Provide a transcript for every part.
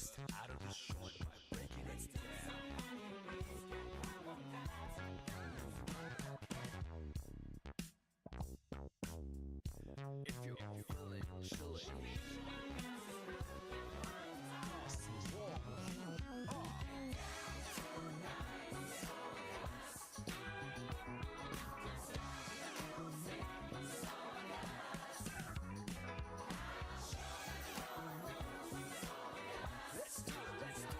dust out of the joint by breaking it down. If you're feeling chilly, so warm, let's do it, let's do it.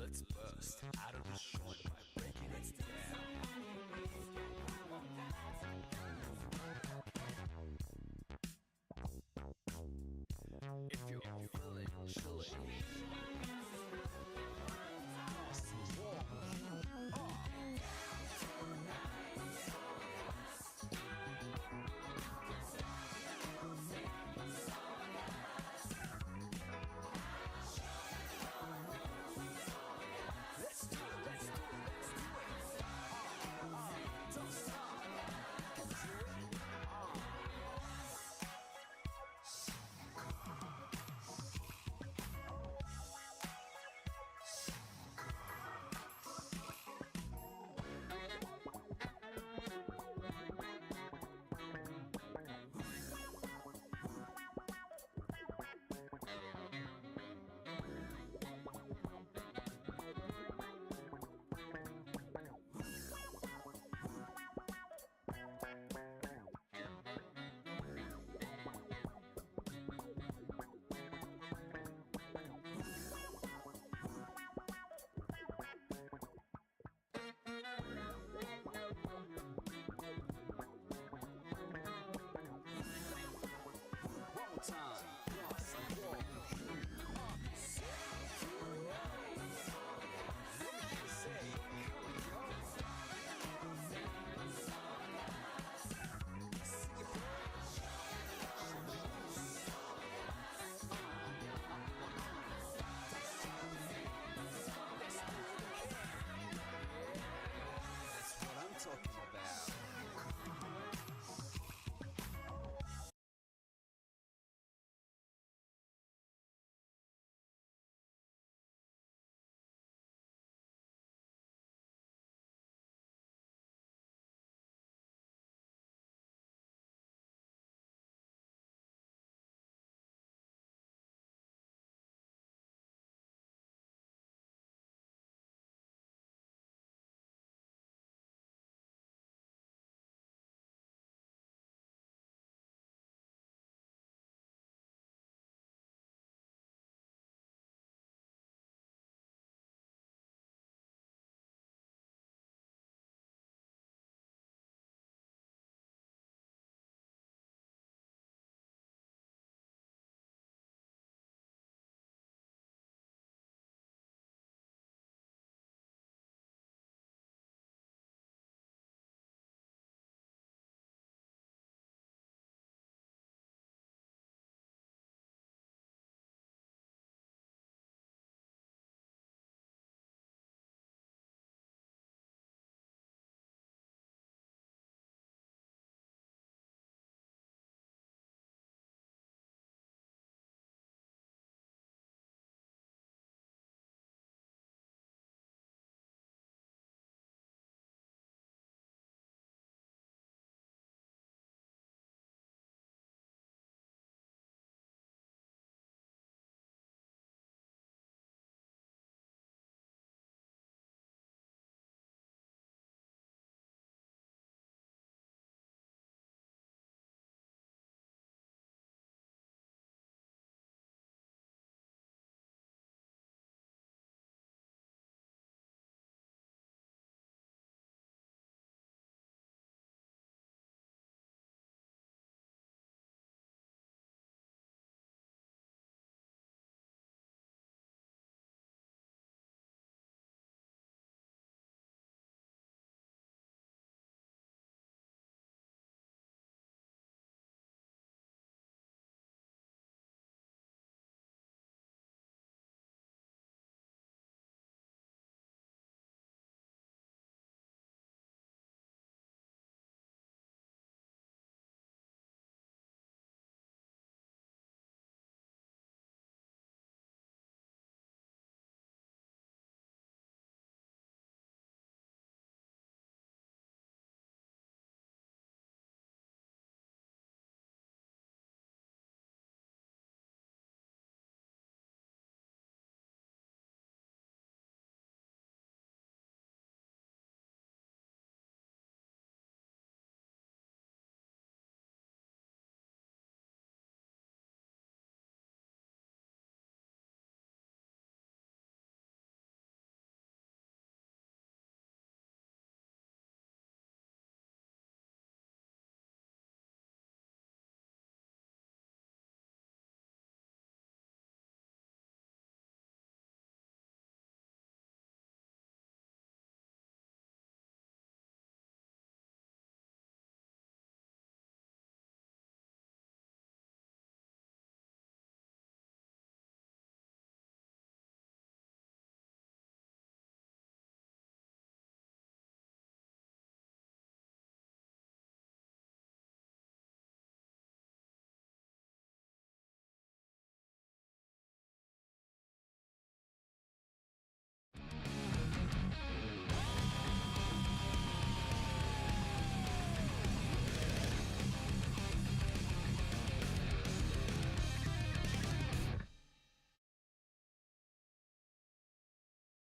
let's burst out of this joint by breaking it down. If you're feeling chilly, something's wrong with you. Let's do it, let's do it, let's do it. Don't stop. Can do it.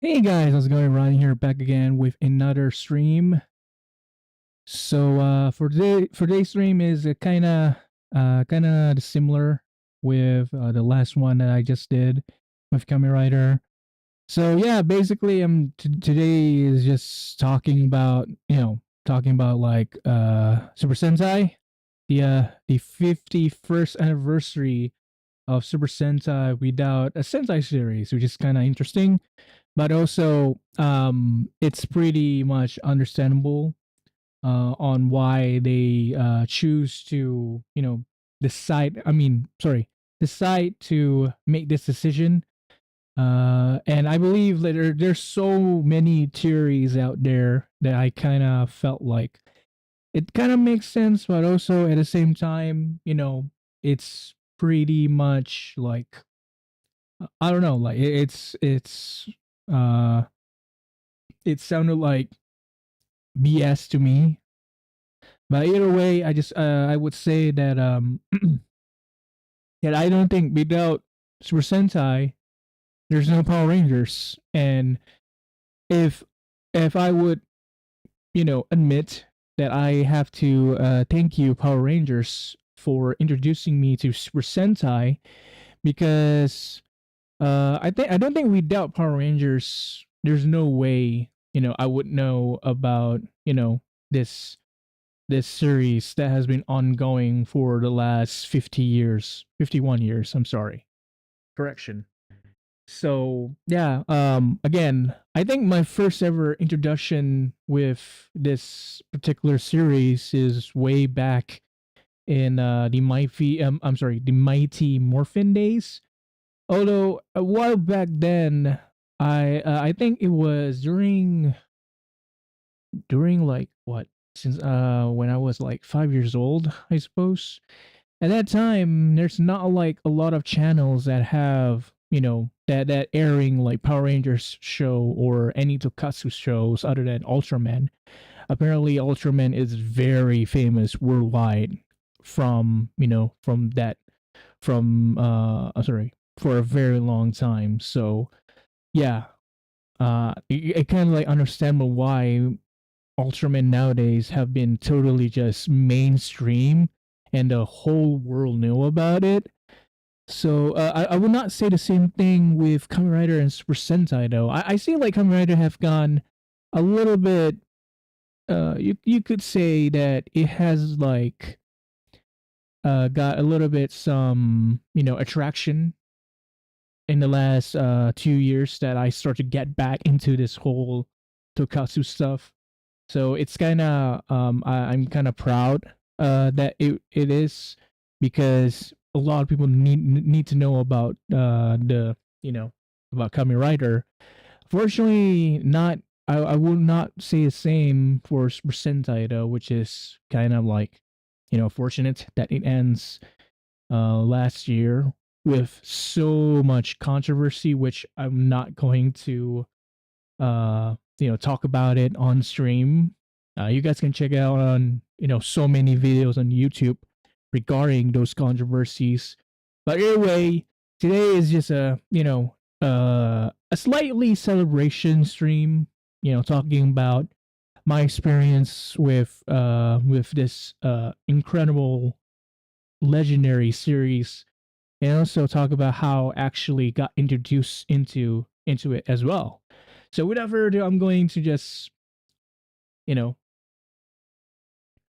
Hey guys, how's it going? Ryan here, back again with another stream. So for today's stream is kind of similar with the last one that I just did with Kamen Rider. So yeah, basically, today is just talking about talking about like Super Sentai, the 51st anniversary of Super Sentai without a Sentai series, which is kind of interesting, but also it's pretty much understandable on why they choose to decide. I mean, sorry, decide to make this decision. And I believe that there's so many theories out there that I kind of felt like it kind of makes sense, but also at the same time, it's pretty much like I don't know, like uh it sounded like BS to me. But either way, I would say that that I don't think without Super Sentai there's no Power Rangers. And if I would, admit that I have to thank you Power Rangers for introducing me to Super Sentai, because I don't think without Power Rangers there's no way, I would know about, this this series that has been ongoing for the last 50 years, 51 years, I'm sorry. Correction. So, yeah, again, I think my first ever introduction with this particular series is way back in the Mighty Morphin days. Although a while back then, I think it was during like what, since when I was like 5 years old, I suppose. At that time, there's not like a lot of channels that have that airing like Power Rangers show or any Tokatsu shows other than Ultraman. Apparently, Ultraman is very famous worldwide from sorry, for a very long time. So yeah, it kind of like understandable why Ultraman nowadays have been totally just mainstream and the whole world knew about it. So I would not say the same thing with Kamen Rider and Super Sentai though. I see like Kamen Rider have gone a little bit. You could say that it has like got a little bit some attraction in the last 2 years that I start to get back into this whole Tokatsu stuff. So it's kind of I'm kind of proud that it is, because a lot of people need to know about the about Kamen Rider. Fortunately, not I will not say the same for Super Sentai though, which is kind of like fortunate that it ends last year with so much controversy, which I'm not going to talk about it on stream. You guys can check it out on so many videos on YouTube regarding those controversies. But anyway, today is just a slightly celebration stream. Talking about my experience with this incredible legendary series, and also talk about how I actually got introduced into it as well. So without further ado, I'm going to just you know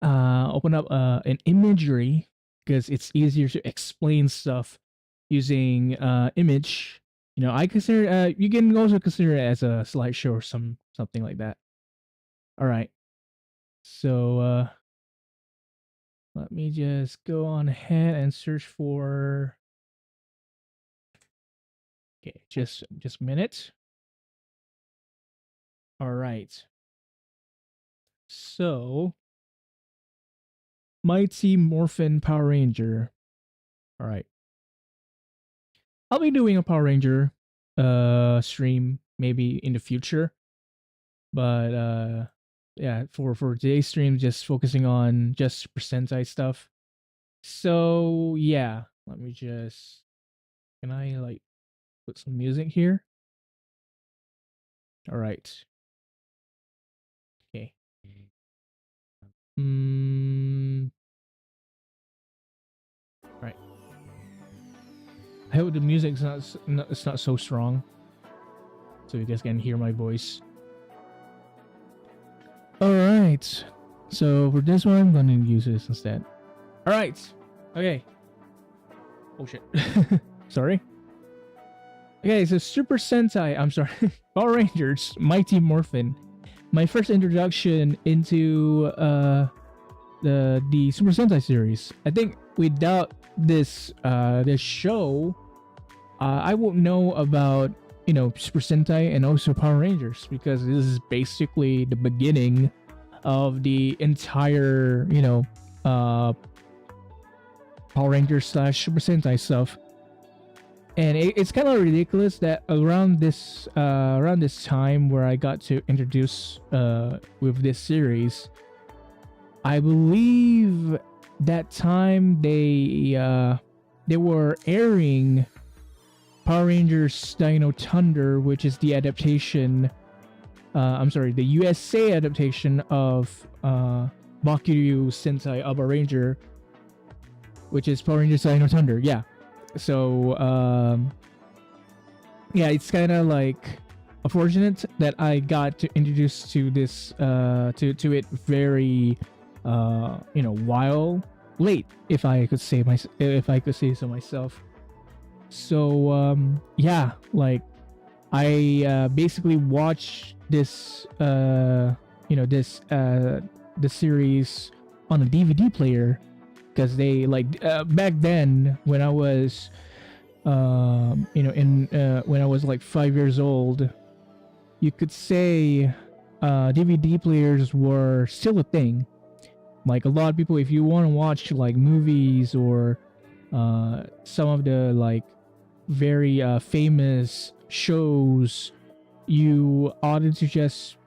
open up an imagery, because it's easier to explain stuff using image. I consider you can also consider it as a slideshow or something like that. All right, so let me just go on ahead and search for. Okay, just a minute. All right. So, Mighty Morphin Power Ranger. All right. I'll be doing a Power Ranger stream maybe in the future, but yeah, for today's stream just focusing on just Super Sentai stuff. So, yeah, let me just can I like put some music here? All right. Okay. Mm, right. I hope the music's not it's not so strong, so you guys can hear my voice. All right. So for this one, I'm gonna use this instead. All right. Okay. Oh shit. Sorry. Okay, so Super Sentai. I'm sorry. Power Rangers, Mighty Morphin. My first introduction into the Super Sentai series. I think without this show, I won't know about Super Sentai and also Power Rangers, because this is basically the beginning of the entire Power Rangers slash Super Sentai stuff. And it's kind of ridiculous that around this time where I got to introduce with this series, I believe that time they were airing Power Rangers Dino Thunder, which is the adaptation. I'm sorry, the USA adaptation of Bakiryu Sentai Aba Ranger, which is Power Rangers Dino Thunder. Yeah. So yeah, it's kind of like unfortunate that I got to introduce to this to it very while late, if I could say so myself. So yeah, like I basically watched this the series on a DVD player, because they back then when I was when I was like 5 years old, you could say DVD players were still a thing. Like a lot of people, if you want to watch like movies or some of the like very famous shows, you ought to just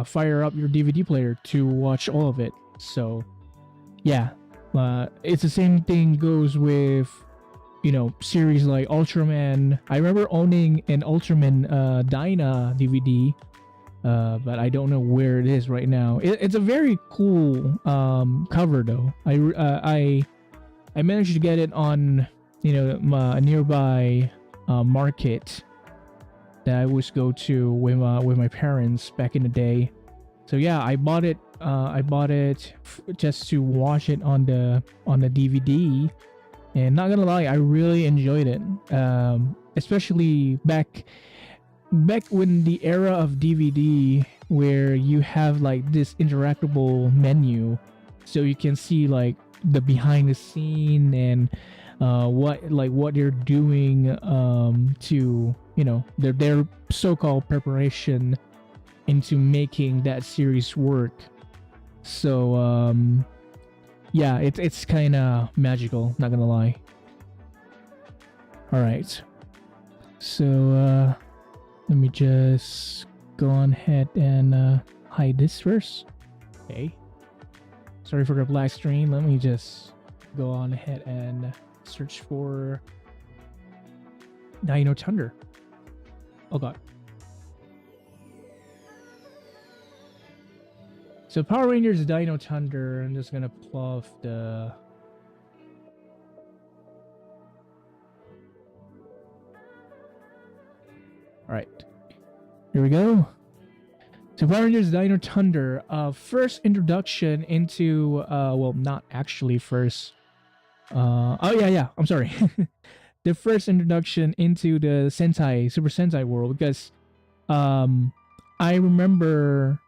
fire up your DVD player to watch all of it. So yeah, it's the same thing goes with series like Ultraman. I remember owning an Ultraman Dyna DVD, but I don't know where it is right now. It's a very cool cover though. I managed to get it on a nearby market that I always go to with my parents back in the day. So yeah, I bought it. Just to watch it on the DVD, and not gonna lie, I really enjoyed it. Especially back when the era of DVD, where you have like this interactable menu, so you can see like the behind the scene and what they're doing to their so-called preparation into making that series work. So yeah, it's kind of magical, not gonna lie. All right, so let me just go on ahead and hide this first. Okay, sorry for the black screen. Let me just go on ahead and search for Dino Thunder. Oh god. So Power Rangers Dino Thunder, I'm just gonna pull off the... Alright. Here we go. So Power Rangers Dino Thunder, first introduction into, well, not actually first. Oh yeah, I'm sorry. The first introduction into the Sentai, Super Sentai world, because, I remember...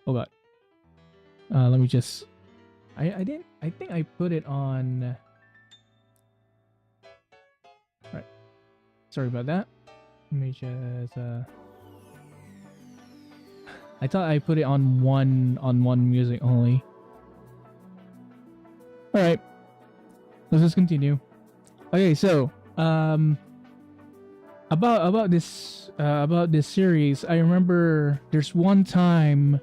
Oh god. Let me just... I think I put it on... Alright. Sorry about that. Let me just... I thought I put it on one music only. Alright. Let's just continue. Okay, so... About this series, I remember there's one time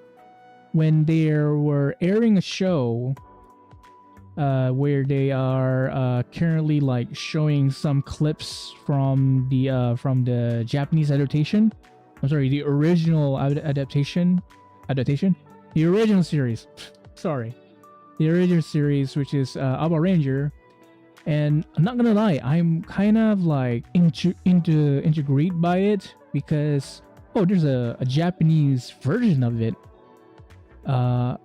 when they were airing a show where they are currently like showing some clips from the Japanese adaptation, I'm sorry, the original adaptation, the original series. Sorry, the original series, which is Aba Ranger. And I'm not gonna lie, I'm kind of like intrigued by it because there's a Japanese version of it. I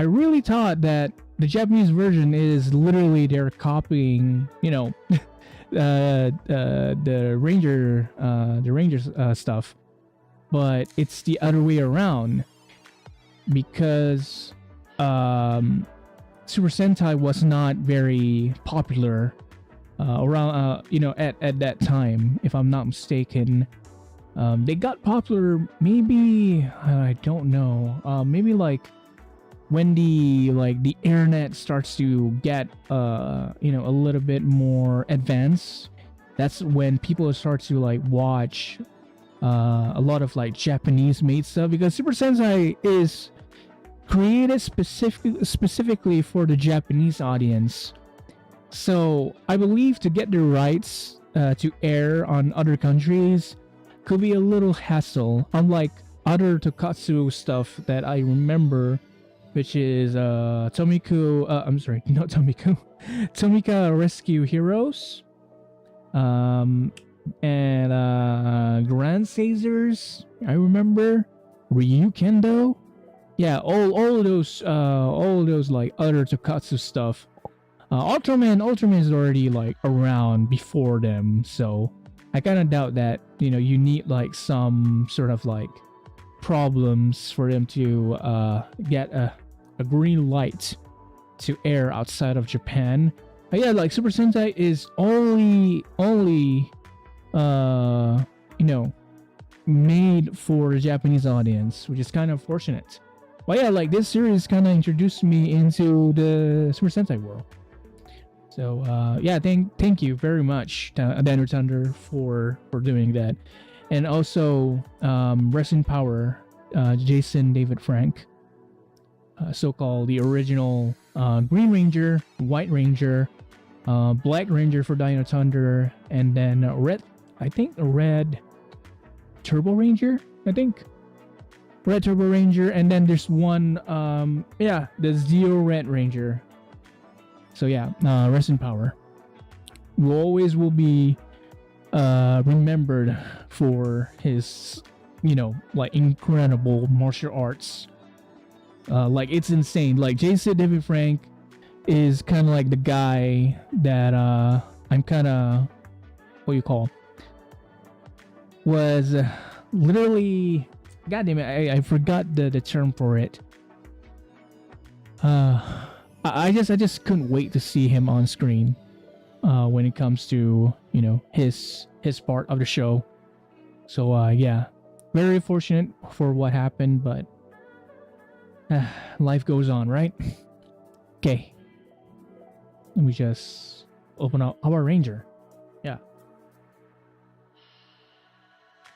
really thought that the Japanese version is literally they're copying, the Rangers stuff, but it's the other way around because Super Sentai was not very popular around at that time, if I'm not mistaken. They got popular maybe I don't know, maybe like when the internet starts to get a little bit more advanced. That's when people start to like watch a lot of like Japanese made stuff, because Super Sentai is created specifically for the Japanese audience. So I believe to get the rights to air on other countries could be a little hassle, unlike other Tokatsu stuff that I remember, which is Tomika Rescue Heroes, and Grand Caesars, I remember, Ryu Kendo. Yeah, all those like other Tokatsu stuff. Ultraman is already like around before them, so I kind of doubt that you need like some sort of like problems for them to get a green light to air outside of Japan. But yeah, like Super Sentai is only made for the Japanese audience, which is kind of fortunate. But yeah, like this series kind of introduced me into the Super Sentai world. So yeah, thank you very much, Daniel Thunder, for doing that, and also Rest in Power, Jason David Frank, so-called the original Green Ranger, White Ranger, Black Ranger for Dino Thunder, and then Red Turbo Ranger, Red Turbo Ranger, and then there's one the Zero Red Ranger. So yeah, Rest in Power will be remembered for his like incredible martial arts. Like it's insane. Like Jason David Frank is kind of like the guy that I'm kind of was literally, god damn it, I forgot the term for it. I just couldn't wait to see him on screen when it comes to his part of the show. So yeah, very fortunate for what happened, but life goes on, right? Okay, let me just open up Aba Ranger. Yeah,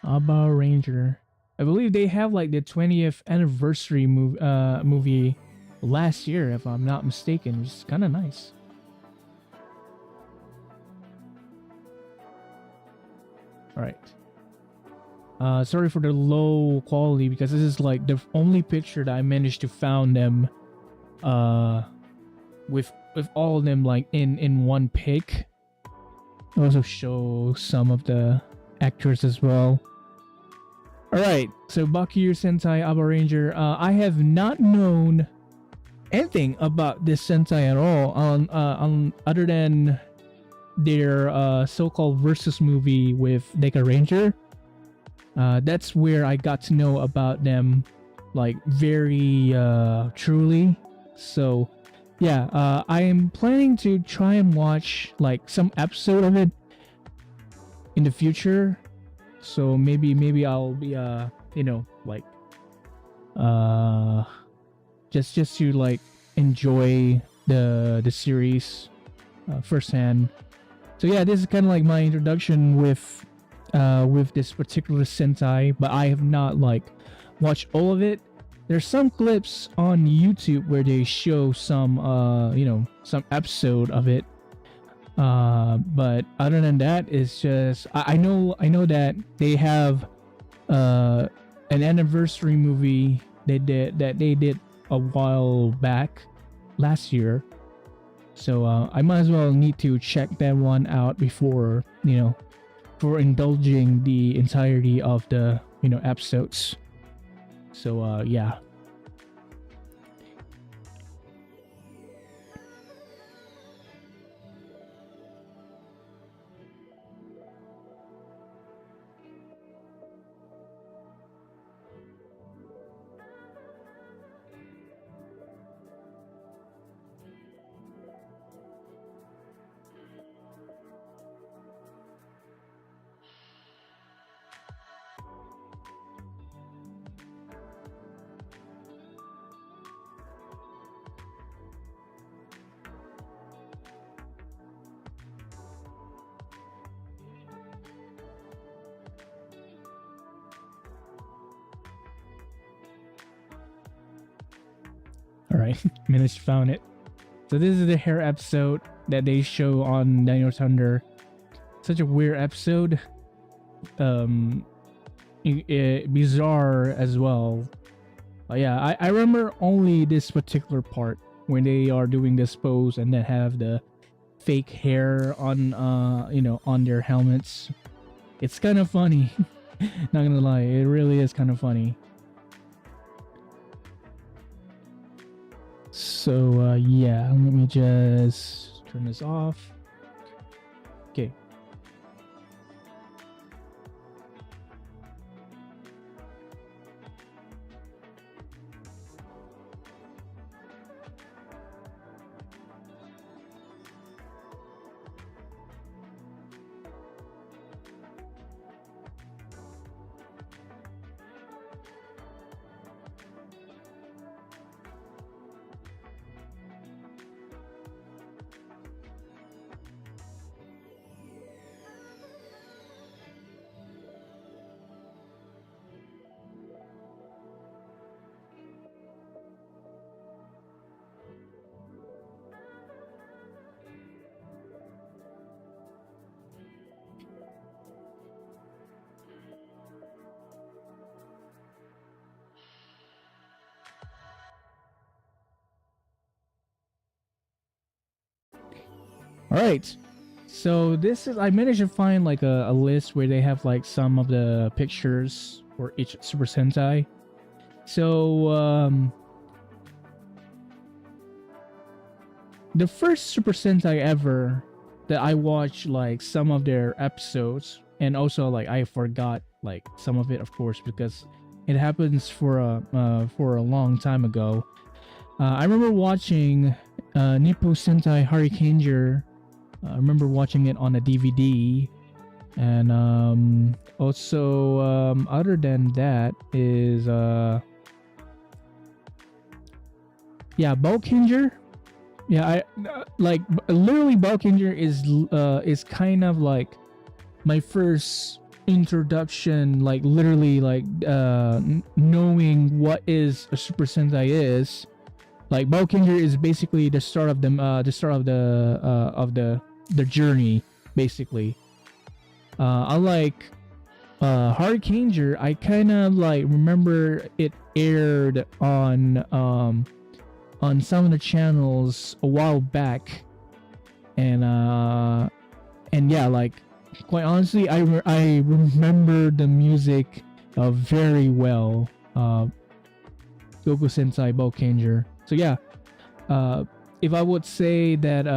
Aba Ranger. I believe they have like the 20th anniversary movie last year, if I'm not mistaken, which is kind of nice. All right. Sorry for the low quality, because this is like the only picture that I managed to found them with all of them like in one pic. I also show some of the actors as well. All right, so Bakiryu Sentai Aba Ranger. I have not known anything about this Sentai at all on other than their so-called versus movie with Deka Ranger. That's where I got to know about them like very truly. So yeah, I am planning to try and watch like some episode of it in the future. So maybe I'll be just to like enjoy the series firsthand. So yeah, this is kind of like my introduction with this particular Sentai, but I have not like watched all of it. There's some clips on YouTube where they show some some episode of it, but other than that, it's just I know that they have an anniversary movie they did a while back last year. So I might as well need to check that one out before, for indulging the entirety of the, episodes. So yeah. All right, managed to found it. So this is the hair episode that they show on Dino Thunder. Such a weird episode. Bizarre as well. Yeah, I remember only this particular part when they are doing this pose and then have the fake hair on on their helmets. It's kind of funny. Not gonna lie, it really is kind of funny. So yeah, let me just turn this off. Okay. All right. So this is I managed to find like a list where they have like some of the pictures for each Super Sentai. So the first Super Sentai ever that I watched like some of their episodes, and also like I forgot like some of it, of course, because it happens for a long time ago. I remember watching Nippo Sentai Hurricaneer. I remember watching it on a DVD, and also other than that is Bulkinger. Yeah, I like literally Bulkinger is kind of like my first introduction, like literally like knowing what is a Super Sentai is. Like Bulkinger is basically the start of the journey, basically. Unlike Hurricaneer, I kind of like remember it aired on some of the channels a while back, and yeah, like quite honestly, I remember the music very well. Goku Sensei Bulkinger. So yeah, if I would say that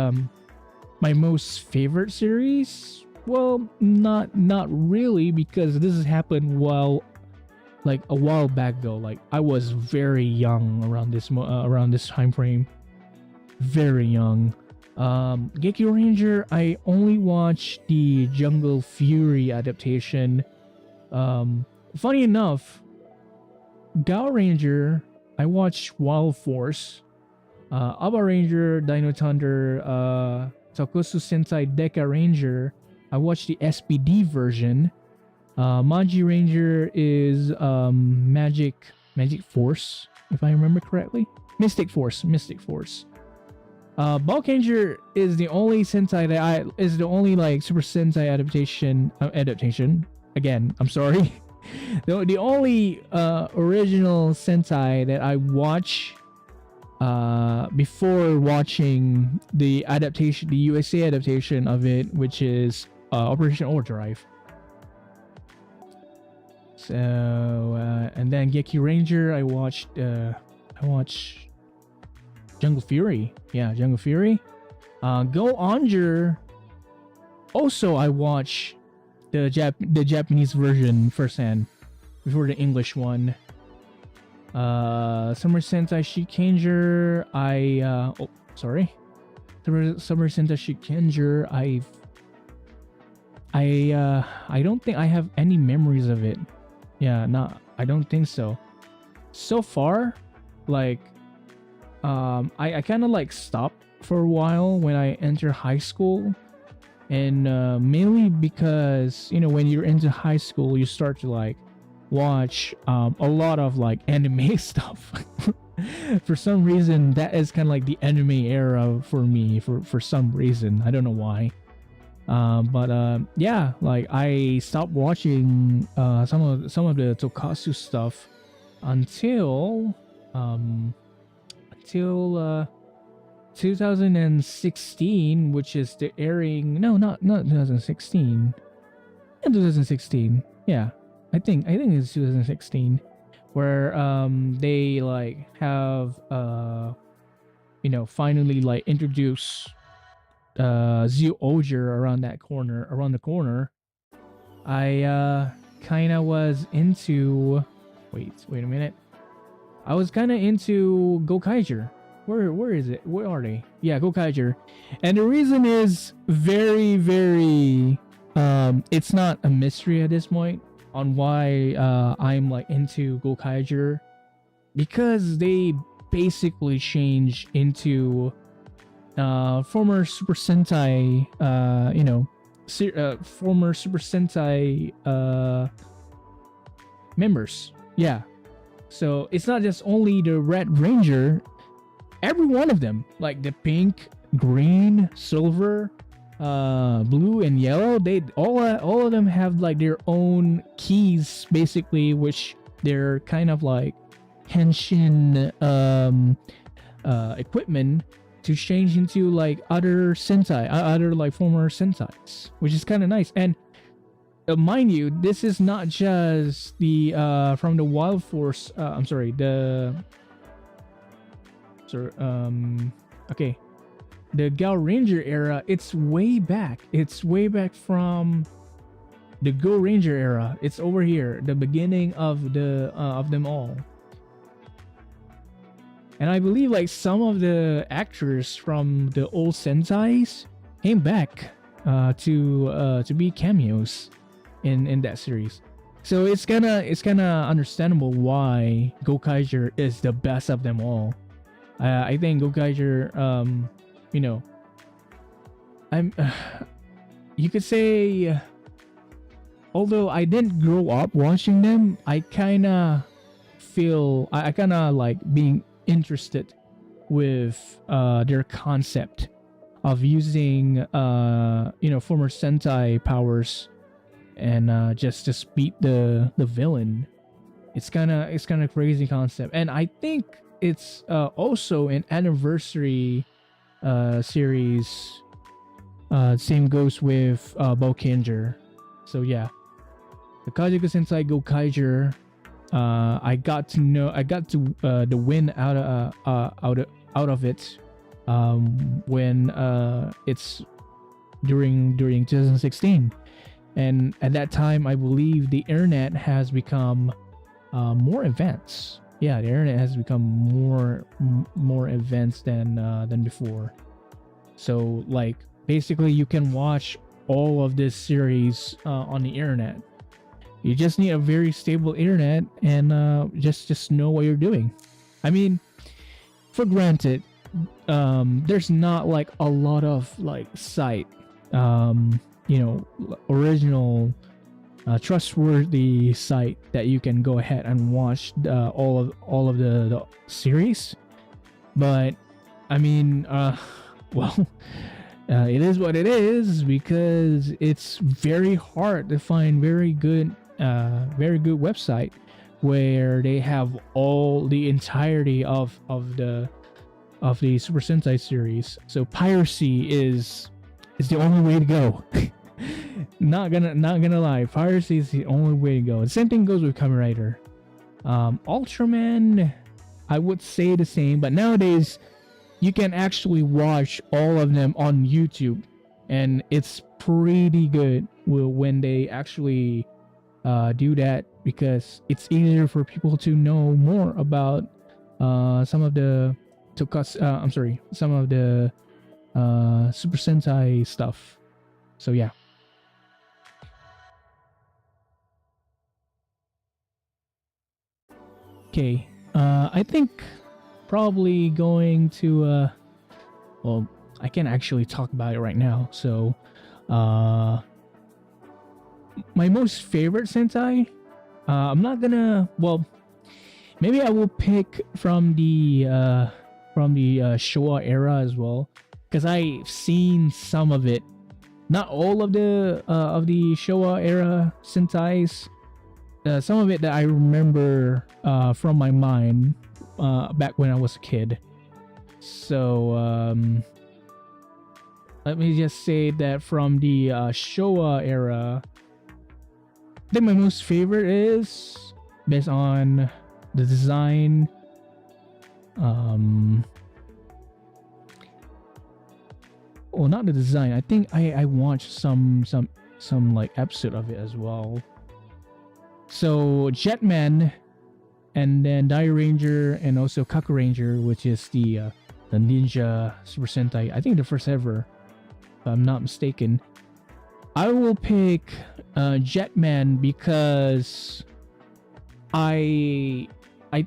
my most favorite series, well, not really, because this has happened like a while back though. Like I was very young around this time frame, very young. Gekyo Ranger, I only watched the Jungle Fury adaptation. Funny enough, Gao Ranger, I watched Wild Force. Aba Ranger, Dino Thunder, Tokusatsu Sentai Deka Ranger, I watched the SPD version. Maji Ranger is Magic Force, if I remember correctly. Mystic Force. Bulkinger is the only Sentai is the only like Super Sentai adaptation. Again, I'm sorry, The only original Sentai that I watch before watching the adaptation, the USA adaptation of it, which is Operation Overdrive. So and then Geki Ranger, I watched Jungle Fury. Yeah, Jungle Fury. Go Onger. Also, I watched the Japanese version firsthand before the English one. Summer Sentai Shikanger. Summer Sentai Shikanger. I don't think I have any memories of it. Yeah, I don't think so. So far, like, I kind of like stopped for a while when I enter high school, and mainly because, you know, when you're into high school, you start to like watch a lot of like anime stuff. For some reason, that is kind of like the anime era for me. For some reason, I don't know why. But yeah, like I stopped watching some of the Tokusatsu stuff until 2016, which is the airing. No, not 2016. In 2016, yeah, I think it's 2016, where they like have finally like introduce Zio Oger around the corner. I kind of was into. Wait a minute. I was kind of into Gokaiger. Where is it? Where are they? Yeah, Gokaiger. And the reason is very, very it's not a mystery at this point on why I'm like into Gokaiger, because they basically change into former Super Sentai former Super Sentai members. Yeah. So it's not just only the Red Ranger, every one of them, like the pink, green, silver, blue, and yellow, they all of them have like their own keys, basically, which they're kind of like henshin equipment to change into like other Sentai, other like former Sentais, which is kind of nice. And mind you, this is not just the from the Wild Force. The Gal Ranger era. It's way back. It's way back from the Go Ranger era. It's over here, the beginning of them all. And I believe like some of the actors from the old Sentais came back to be cameos in that series. So it's kind of understandable why Gokaiger is the best of them all. I think Gokaiger, you could say, although I didn't grow up watching them, I kind of feel I kind of like being interested with their concept of using former Sentai powers and just beat the villain. It's kind of crazy concept, and I think it's also an anniversary series. Same goes with Boukenger. So yeah, the Kajiku Sentai Gokaiger. I got to the win out of it when it's during 2016. And at that time, I believe the internet has become more advanced. Yeah, the internet has become more advanced than before. So like basically, you can watch all of this series on the internet. You just need a very stable internet and just know what you're doing. I mean, for granted, there's not like a lot of like site. Original trustworthy site that you can go ahead and watch all of the series. But I mean, it is what it is, because it's very hard to find very good very good website where they have all the entirety of the Super Sentai series. So piracy is the only way to go. Not gonna lie, piracy is the only way to go. The same thing goes with Kamen Rider. Ultraman, I would say the same, but nowadays you can actually watch all of them on YouTube, and it's pretty good when they actually do that, because it's easier for people to know more about some of the some of the Super Sentai stuff. So yeah. Okay. I think probably going to well, I can actually talk about it right now. So uh my most favorite Sentai, I'm not gonna, well, maybe I will pick from the Showa era as well, because I've seen some of it. Not all of the Showa era Sentais. Some of it that I remember from my mind back when I was a kid. So let me just say that from the Showa era, I think my most favorite is based on the design. Um, well, not the design. I think I watched some like episode of it as well. So Jetman, and then Dire Ranger, and also Kaku Ranger, which is the ninja Super Sentai. I think the first ever, if I'm not mistaken. I will pick Jetman because I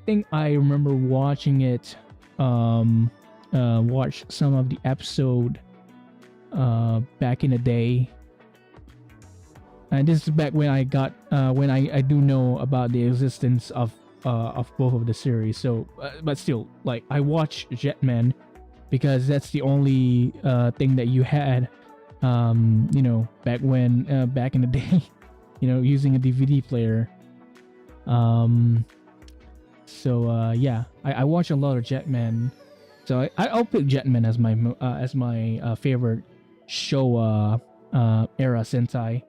think I remember watching it, watch some of the episode back in the day, and this is back when I got when I do know about the existence of both of the series. So but still, like, I watch Jetman because that's the only thing that you had, you know, back in the day, you know, using a DVD player. Yeah, I watch a lot of Jetman, so I'll pick Jetman as my favorite Showa era Sentai.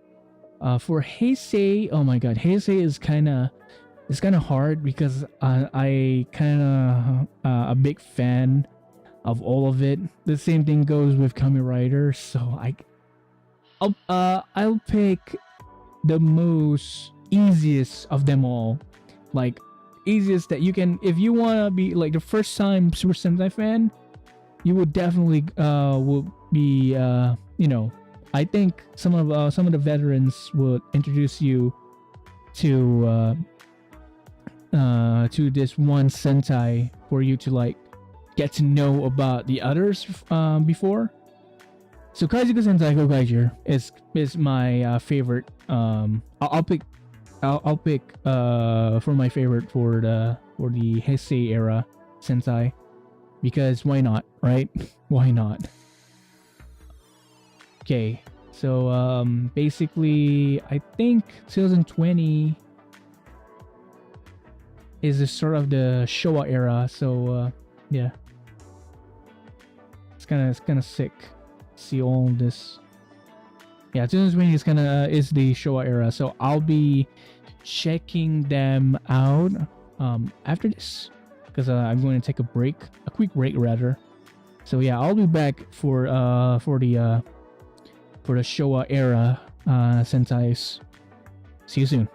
For Heisei, oh my god, Heisei is kind of hard because I kind of a big fan of all of it. The same thing goes with Kamen Rider, so I'll pick the most easiest of them all, like easiest that you can, if you want to be like the first time Super Sentai fan, you would definitely will be you know, I think some of the veterans would introduce you to this one Sentai for you to like get to know about the others before. So Kaijuku Sentai Gokaiger is my favorite. I'll pick for my favorite for the Heisei era Sentai, because why not, right? Why not? Okay, so basically I think 2020 is the start of the Showa era. So yeah, it's kind of sick. See all this. Yeah, 2020 is the Showa era. So I'll be checking them out after this, because I'm going to take a quick break rather. So yeah, I'll be back for the Showa era Sentais. See you soon.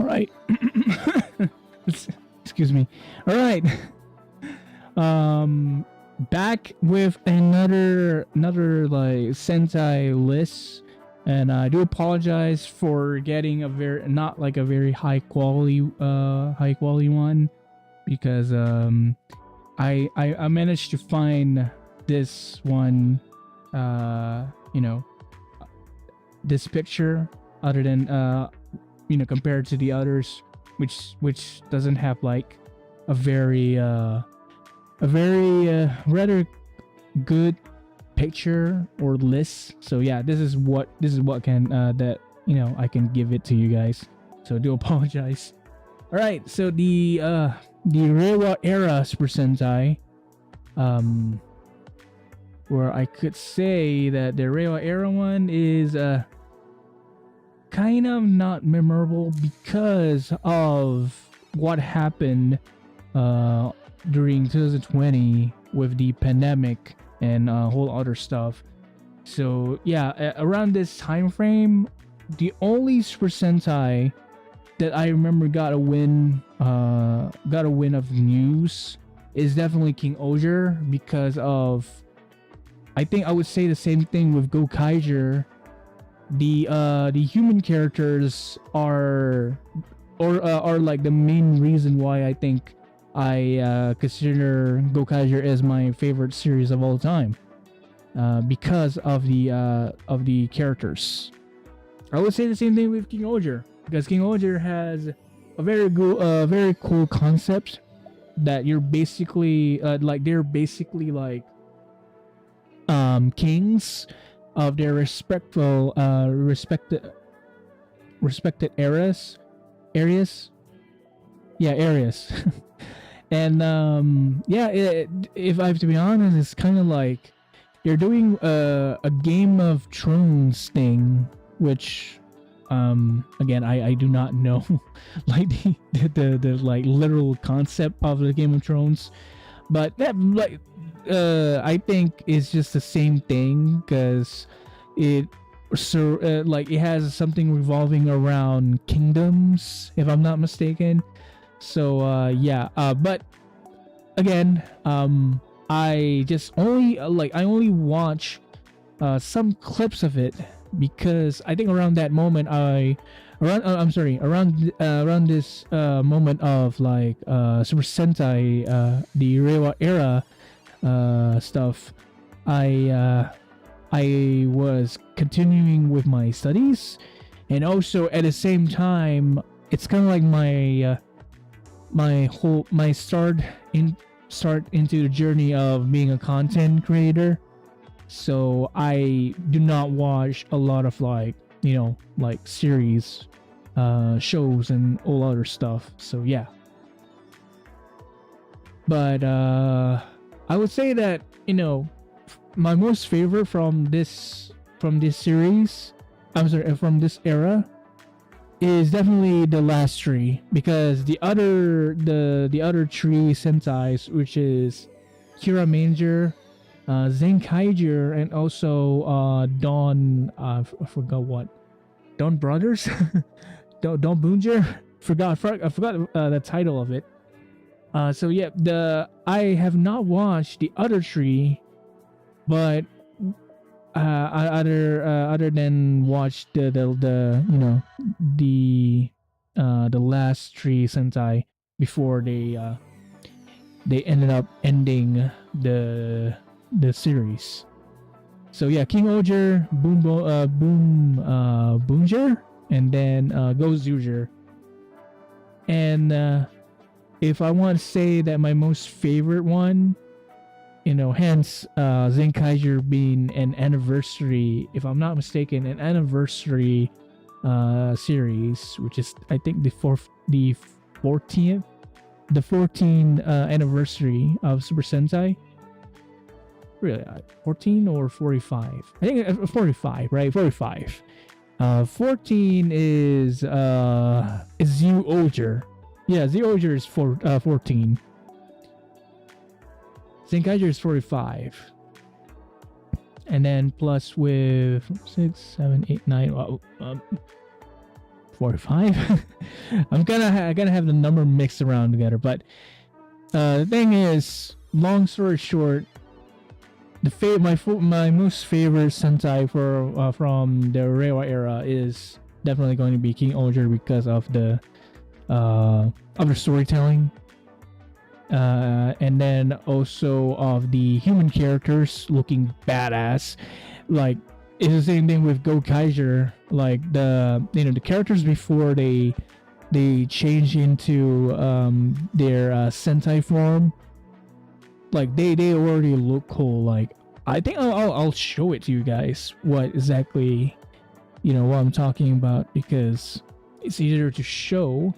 right. Excuse me. All right. Back with another like Sentai list, and I do apologize for getting a very not like a very high quality one, because I managed to find this one, you know, this picture, other than compared to the others, which doesn't have like a very rather good picture or list. So yeah, this is what can that I can give it to you guys. So do apologize. All right, so the Reiwa era Super Sentai, where I could say that the Reiwa era one is kind of not memorable because of what happened during 2020 with the pandemic and whole other stuff. So yeah, around this time frame, the only Super Sentai that I remember got a win of news is definitely King Oger, because of, I think I would say the same thing with Gokaiger. The human characters are like the main reason why I think I consider Gokaiger as my favorite series of all time, because of the characters. I would say the same thing with King Oger, because King Oger has a very cool concept that you're basically they're basically like kings of their respected areas. Yeah, areas. And if I have to be honest, it's kind of like they're doing a Game of Thrones thing, which again, I do not know like the like literal concept of the Game of Thrones, but that like I think it's just the same thing, because it it has something revolving around kingdoms, if I'm not mistaken. So but again, I just only I only watch some clips of it, because I think around that moment around this moment of like Super Sentai, the Reiwa era stuff, I was continuing with my studies, and also at the same time, it's kind of like my my start into the journey of being a content creator. So I do not watch a lot of like series, shows and all other stuff. So yeah, but I would say that my most favorite from this series, from this era, is definitely the last three, because the other three Sentais, which is Kira Manger, Zenkaiger, and also Dawn, I forgot what, Dawn Brothers, Dawn Boonger, I forgot the title of it. So yeah, I have not watched the other three, but other than watch the last three Sentai before they ended up ending the series. So yeah, King Oger, Boonger, and then Gozuger. And if I want to say that my most favorite one, hence Zenkaiger being an anniversary, if I'm not mistaken, an anniversary series, which is I think the 14th anniversary of Super Sentai. Really, 14 or 45? I think 45, right? 45. 14 is Zu Oger. Yeah, Zu Oger is 14. Zenkaiger is 45. And then plus with 6, 7, 8, 9, 45. I'm gonna have the number mixed around together, but the thing is, long story short, my most favorite Sentai from the Reiwa era is definitely going to be King Oger because of the storytelling, and then also of the human characters looking badass. Like, it's the same thing with Go Kaiser. Like, the characters before they change into their Sentai form, like they already look cool. Like, I think I'll show it to you guys what exactly what I'm talking about, because it's easier to show.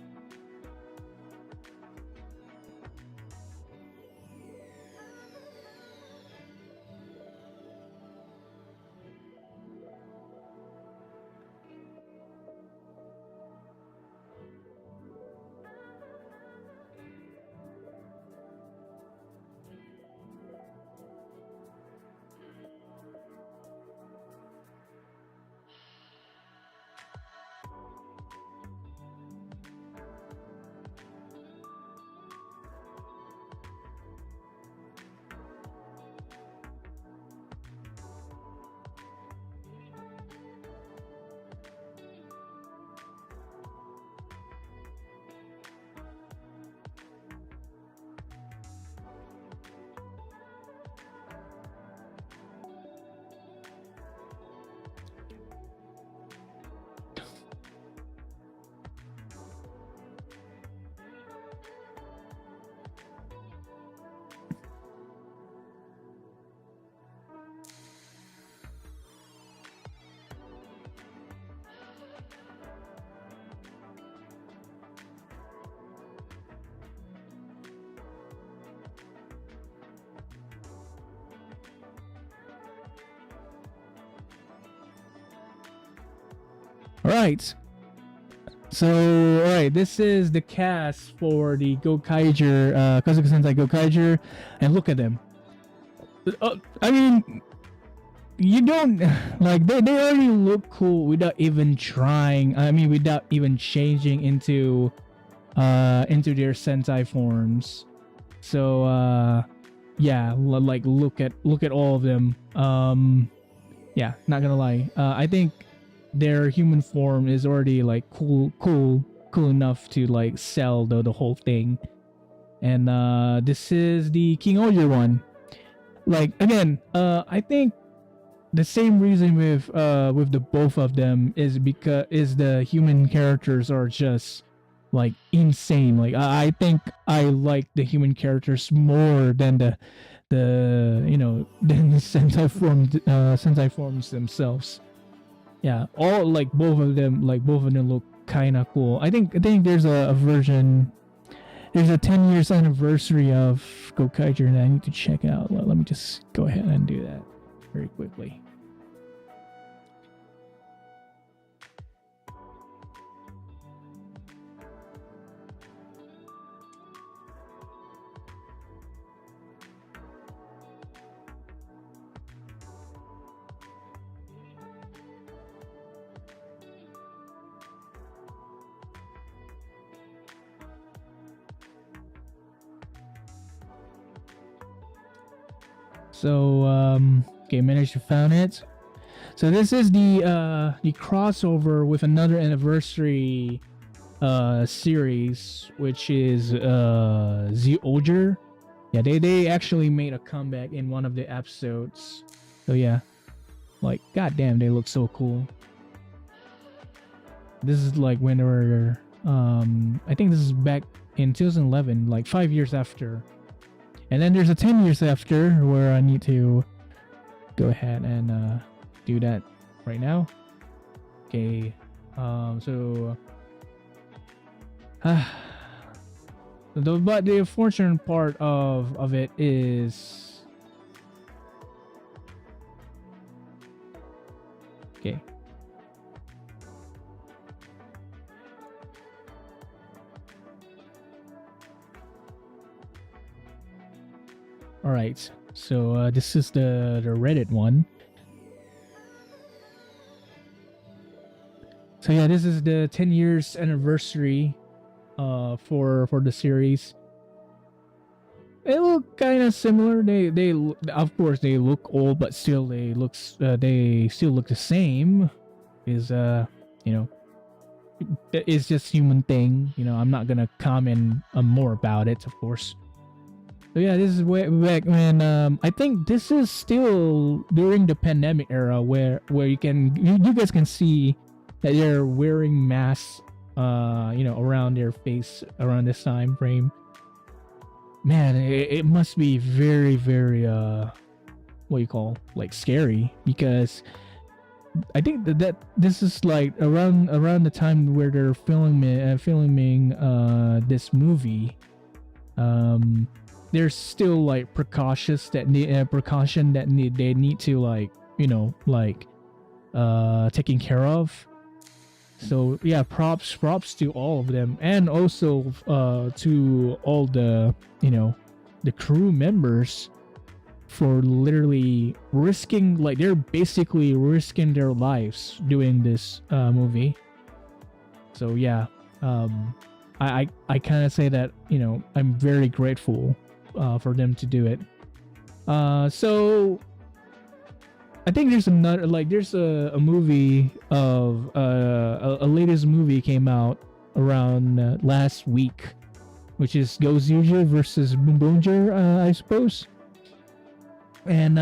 All right. So, all right, this is the cast for the Gokaiger, Kazuka Sentai Gokaiger, and look at them. I mean, you don't like they already look cool without even trying. I mean, without even changing into their Sentai forms. So, yeah, like look at all of them. Yeah, not gonna lie. I think their human form is already like cool enough to like sell the whole thing. And this is the King Oger one. Like, again, I think the same reason with the both of them is because the human characters are just like insane. Like, I think I like the human characters more than the than the Sentai forms themselves. Yeah, all like both of them look kind of cool. I think there's a version. There's a 10 years anniversary of Gokaiger that I need to check out. Let me just go ahead and do that very quickly. So, okay, managed to find it. So this is the crossover with another anniversary series, which is The Oger. Yeah, they actually made a comeback in one of the episodes. So yeah, like, goddamn, they look so cool. This is like when they were I think this is back in 2011, like 5 years after. And then there's a 10 years after where I need to go ahead and do that right now. Okay. So but the unfortunate part of it is, okay. All right. So this is the Reddit one. So yeah, this is the 10 years anniversary for the series. They look kind of similar. They of course they look old, but still they still look the same. Is you know it's just human thing. I'm not gonna comment more about it, of course. So yeah, this is way back when I think this is still during the pandemic era where you guys can see that they're wearing masks around their face around this time frame. Man, it must be very very what you call like scary, because I think that this is like around the time where they're filming this movie. There's still like precautions that they need to taking care of. So yeah, props to all of them, and also to all the the crew members for literally risking, like they're basically risking their lives doing this movie. So yeah, I kind of say that I'm very grateful for them to do it. So I think there's another, like there's a movie of a latest movie came out around last week, which is Gozuja versus Bunbonja, I suppose. And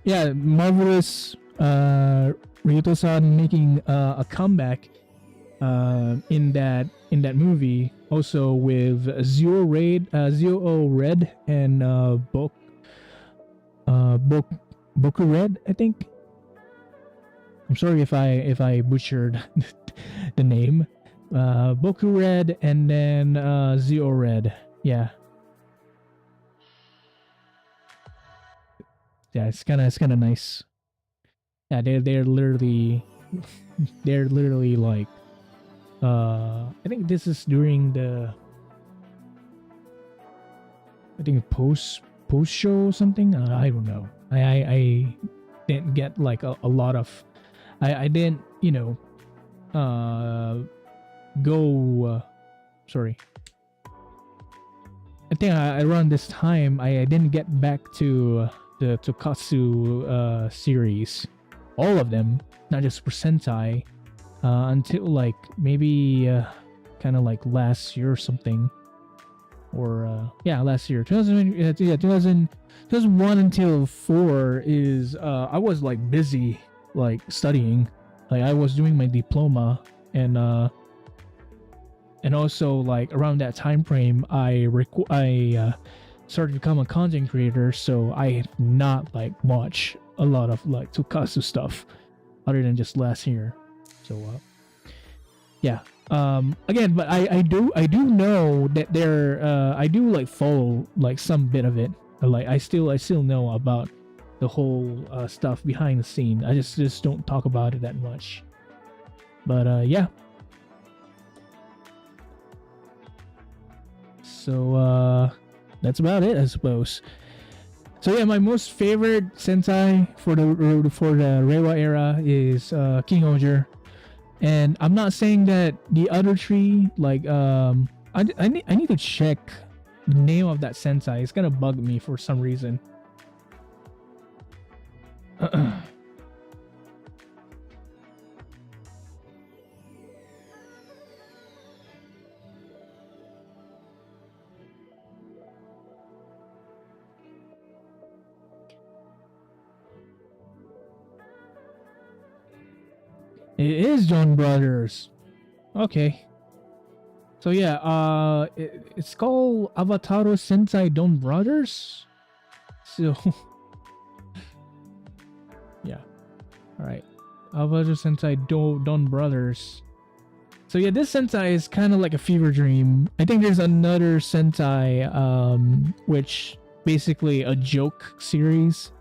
yeah, marvelous Ryuto-san making a comeback in that movie, also with Zero Red and Boku Red, I think. I'm sorry if I butchered the name. Boku Red and then Zero Red. Yeah. Yeah, it's kind of nice. Yeah, they're literally like I think this is during the post show or something. I don't know. I didn't get like a lot of I didn't go sorry. I think around this time I didn't get back to the Tokatsu series, all of them, not just for Sentai, until like maybe kind of like last year or something, or yeah, last year 2001 until 4 is I was like busy like studying, like I was doing my diploma, and also like around that time frame I started to become a content creator, so I have not like watched a lot of like Tokusatsu stuff other than just last year. So yeah, again, but I do know that I do like follow like some bit of it. Like I still know about the whole stuff behind the scene. I just don't talk about it that much. But yeah. So that's about it, I suppose. So yeah, my most favorite Sentai for the Reiwa era is King Oger, and I'm not saying that the other three, like I need to check the name of that Sentai. It's gonna bug me for some reason. It is John Brothers. Okay. So yeah, it's called Avataro Sentai Don Brothers. So yeah. Alright. Avataro Sentai Don Brothers. So yeah, this Sentai is kind of like a fever dream. I think there's another Sentai which basically a joke series,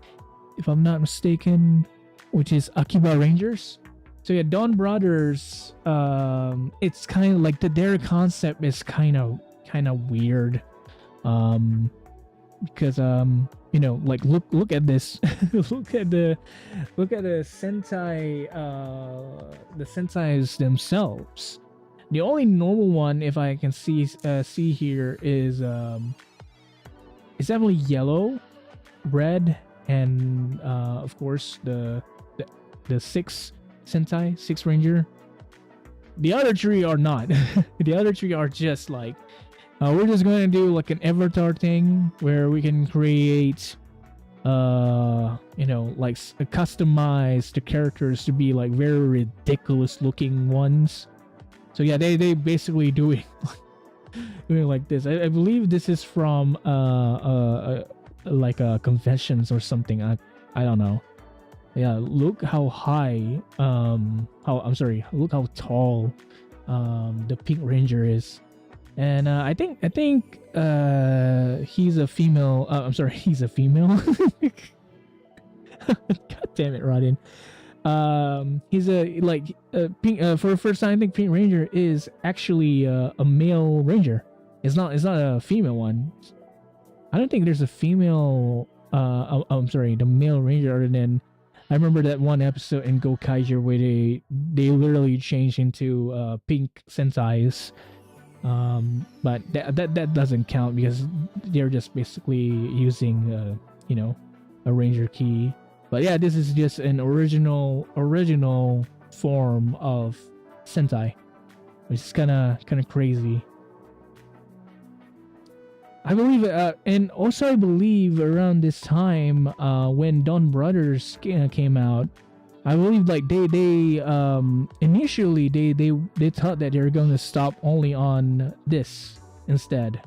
if I'm not mistaken, which is Akiba Rangers. So yeah, Dawn Brothers, it's kind of like their concept is kind of weird. because like look at this, look at the Sentai, the Sentais themselves. The only normal one, if I can see here, is it's definitely yellow, red, and of course the six Sentai, six Ranger. The other three are not. The other three are just like, we're just going to do like an avatar thing where we can create like customize the characters to be like very ridiculous looking ones. So yeah, they basically doing doing like this. I believe this is from like conventions or something. I don't know. Yeah, look how high look how tall the Pink Ranger is. And I think he's a female. I'm sorry, he's a female. God damn it, Rodin. He's a pink. For the first time, I think Pink Ranger is actually a male ranger. It's not a female one. I don't think there's a female. I'm sorry, the male ranger. Other than I remember that one episode in Go Kaiser where they literally changed into pink sentais. But that doesn't count because they're just basically using a ranger key. But yeah, this is just an original form of Sentai, which is kind of crazy. I believe, and also I believe around this time, when Dawn Brothers came out, I believe like they initially they thought that they were going to stop only on this instead.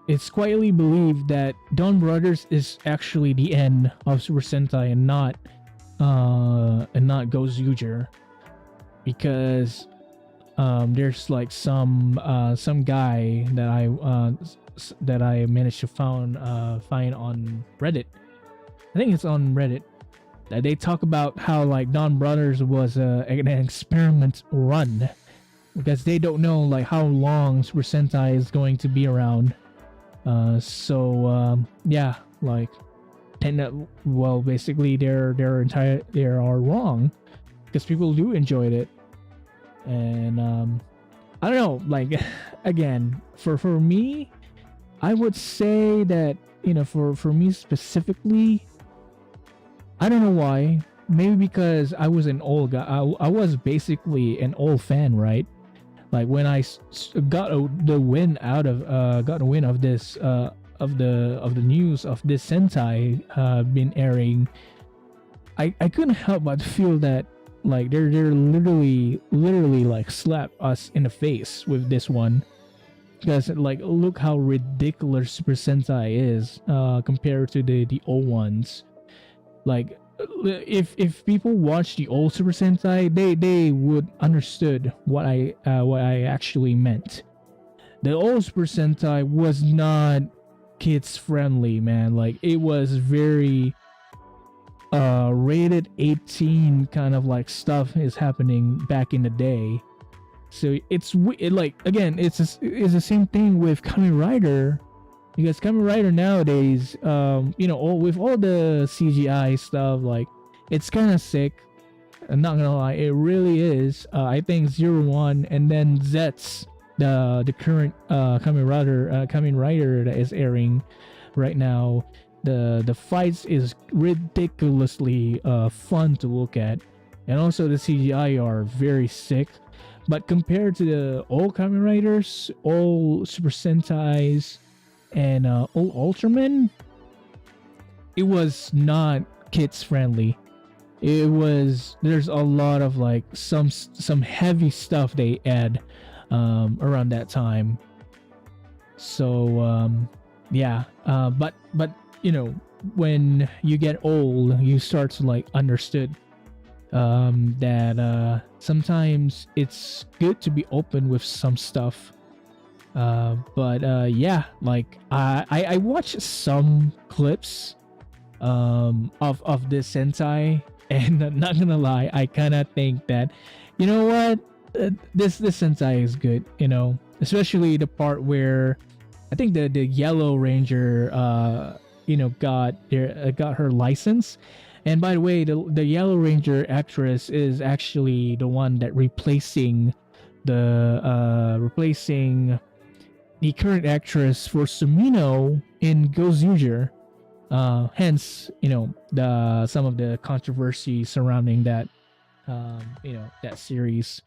It's quietly believed that Dawn Brothers is actually the end of Super Sentai and not Go Zyuger, because there's like some guy that I managed to find on Reddit. I think it's on Reddit that they talk about how like Dawn Brothers was an experiment run because they don't know like how long Super Sentai is going to be around. Yeah, like basically they are wrong because people do enjoy it. And I don't know, like again, for me, I would say that for me specifically, I don't know why. Maybe because I was an old guy. I was basically an old fan, right? Like when I got the win of this of the news of this Sentai been airing, I couldn't help but feel that like they're literally like slap us in the face with this one, because like look how ridiculous Super Sentai is compared to the old ones. Like if people watch the old Super Sentai, they would understood what I actually meant. The old Super Sentai was not kids friendly, man. Like it was very rated 18 kind of like stuff is happening back in the day. So it's like again, it's the same thing with Kamen Rider. Because Kamen Rider nowadays, with all the CGI stuff, like it's kind of sick. I'm not gonna lie, it really is. I think 01 and then Zets, the current Kamen Rider that is airing right now, the fights is ridiculously fun to look at, and also the CGI are very sick. But compared to the old Kamen Riders, old Super Sentais, and old Ultraman, it was not kids friendly. There's a lot of like some heavy stuff they add around that time. So but when you get old, you start to like understood that sometimes it's good to be open with some stuff. Like I watched some clips of this Sentai, and not gonna lie, I kind of think that this Sentai is good. especially the part where I think the Yellow Ranger, got her license. And by the way, the Yellow Ranger actress is actually the one that replacing the current actress for Sumino in Gozuger. Hence, the some of the controversy surrounding that series.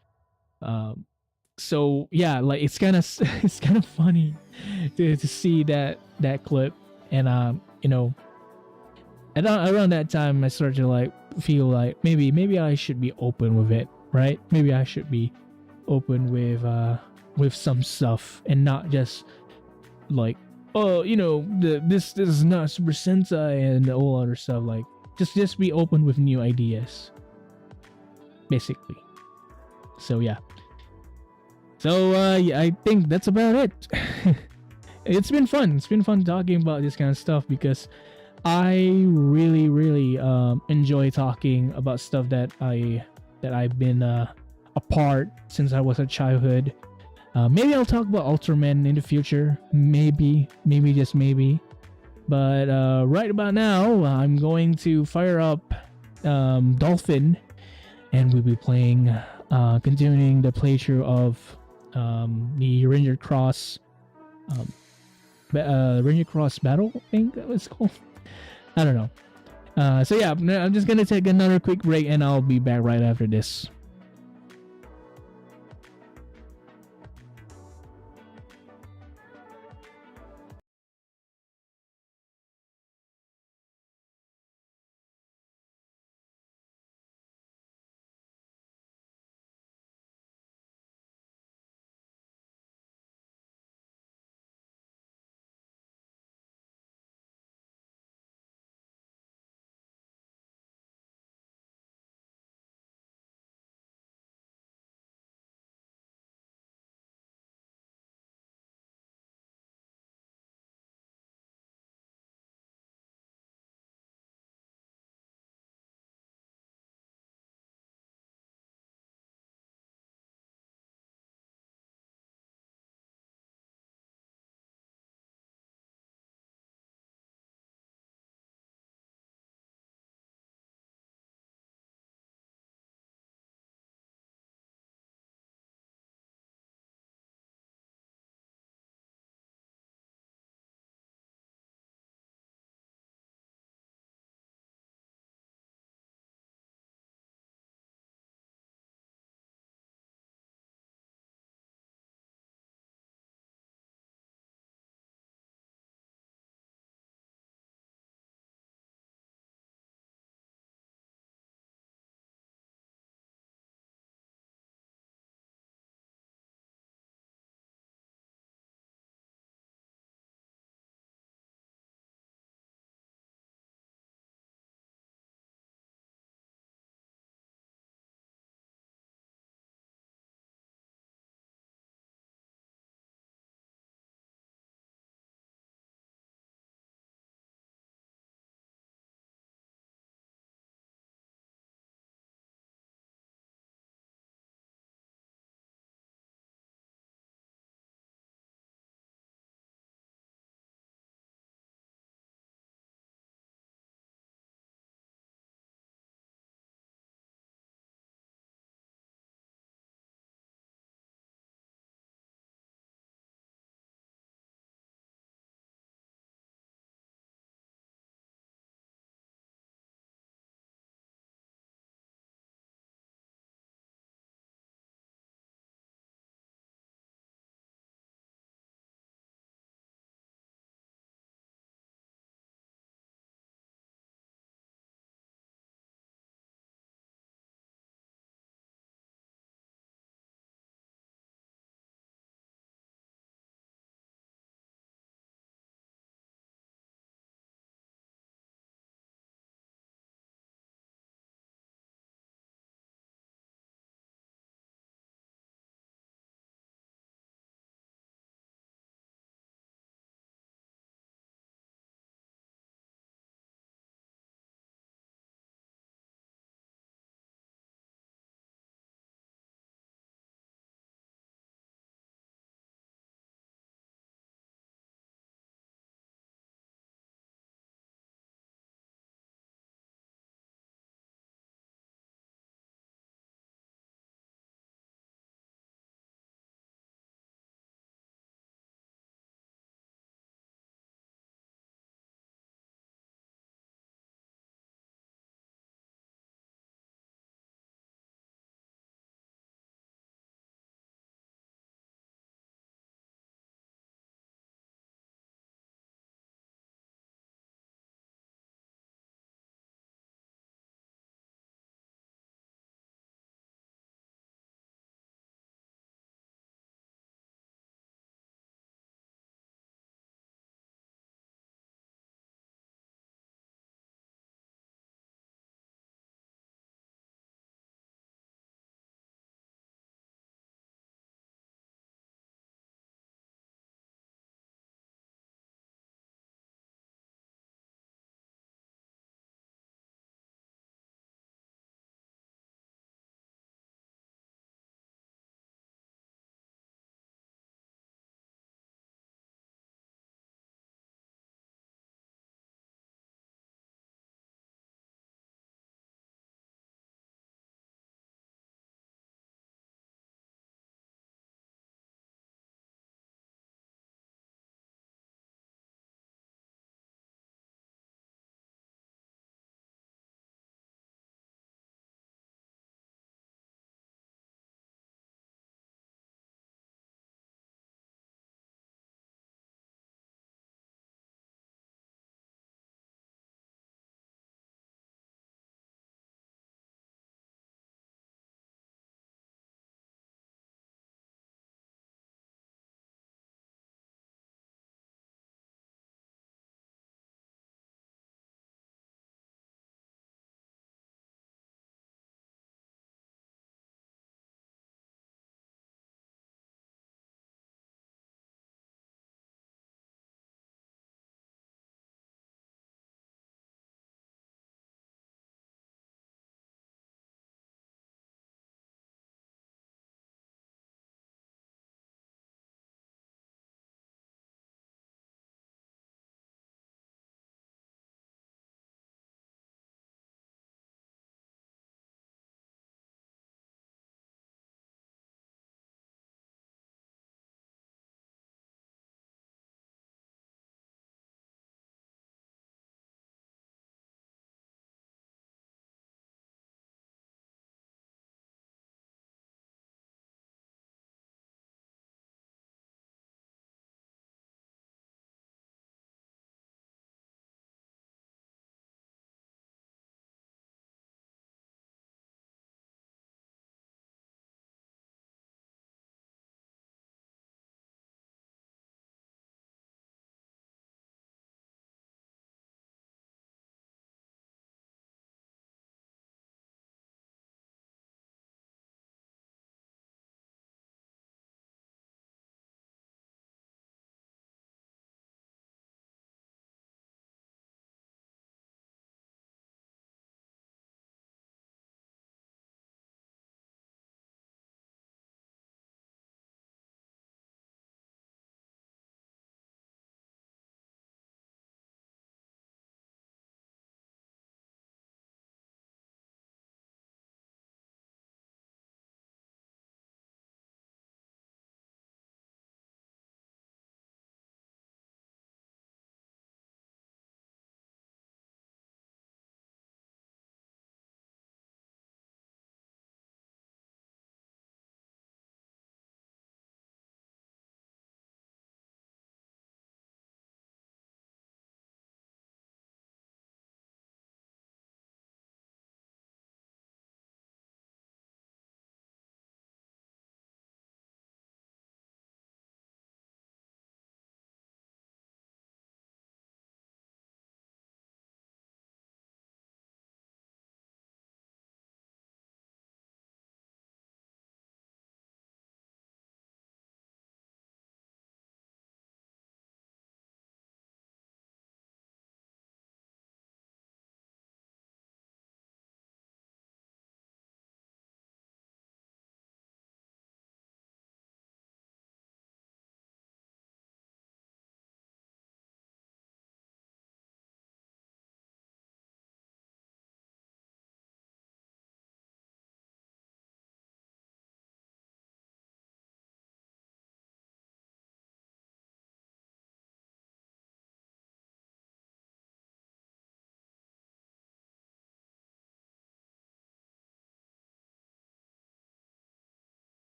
Um, so yeah, like it's kind of it's kind of funny to see that clip, and around that time I started to like feel like maybe I should be open with it, right? Maybe I should be open with some stuff and not just like, oh, this is not Super Sentai and all other stuff. Like just be open with new ideas, basically. So yeah. So yeah, I think that's about it. It's been fun. It's been fun talking about this kind of stuff because I really, really enjoy talking about stuff that I've been a part since I was a childhood. Maybe I'll talk about Ultraman in the future. Maybe just maybe. But right about now, I'm going to fire up Dolphin, and we'll be playing, continuing the playthrough of the Ranger Cross, um, Ranger Cross Battle. I think that was called. I don't know. So yeah, I'm just gonna take another quick break, and I'll be back right after this.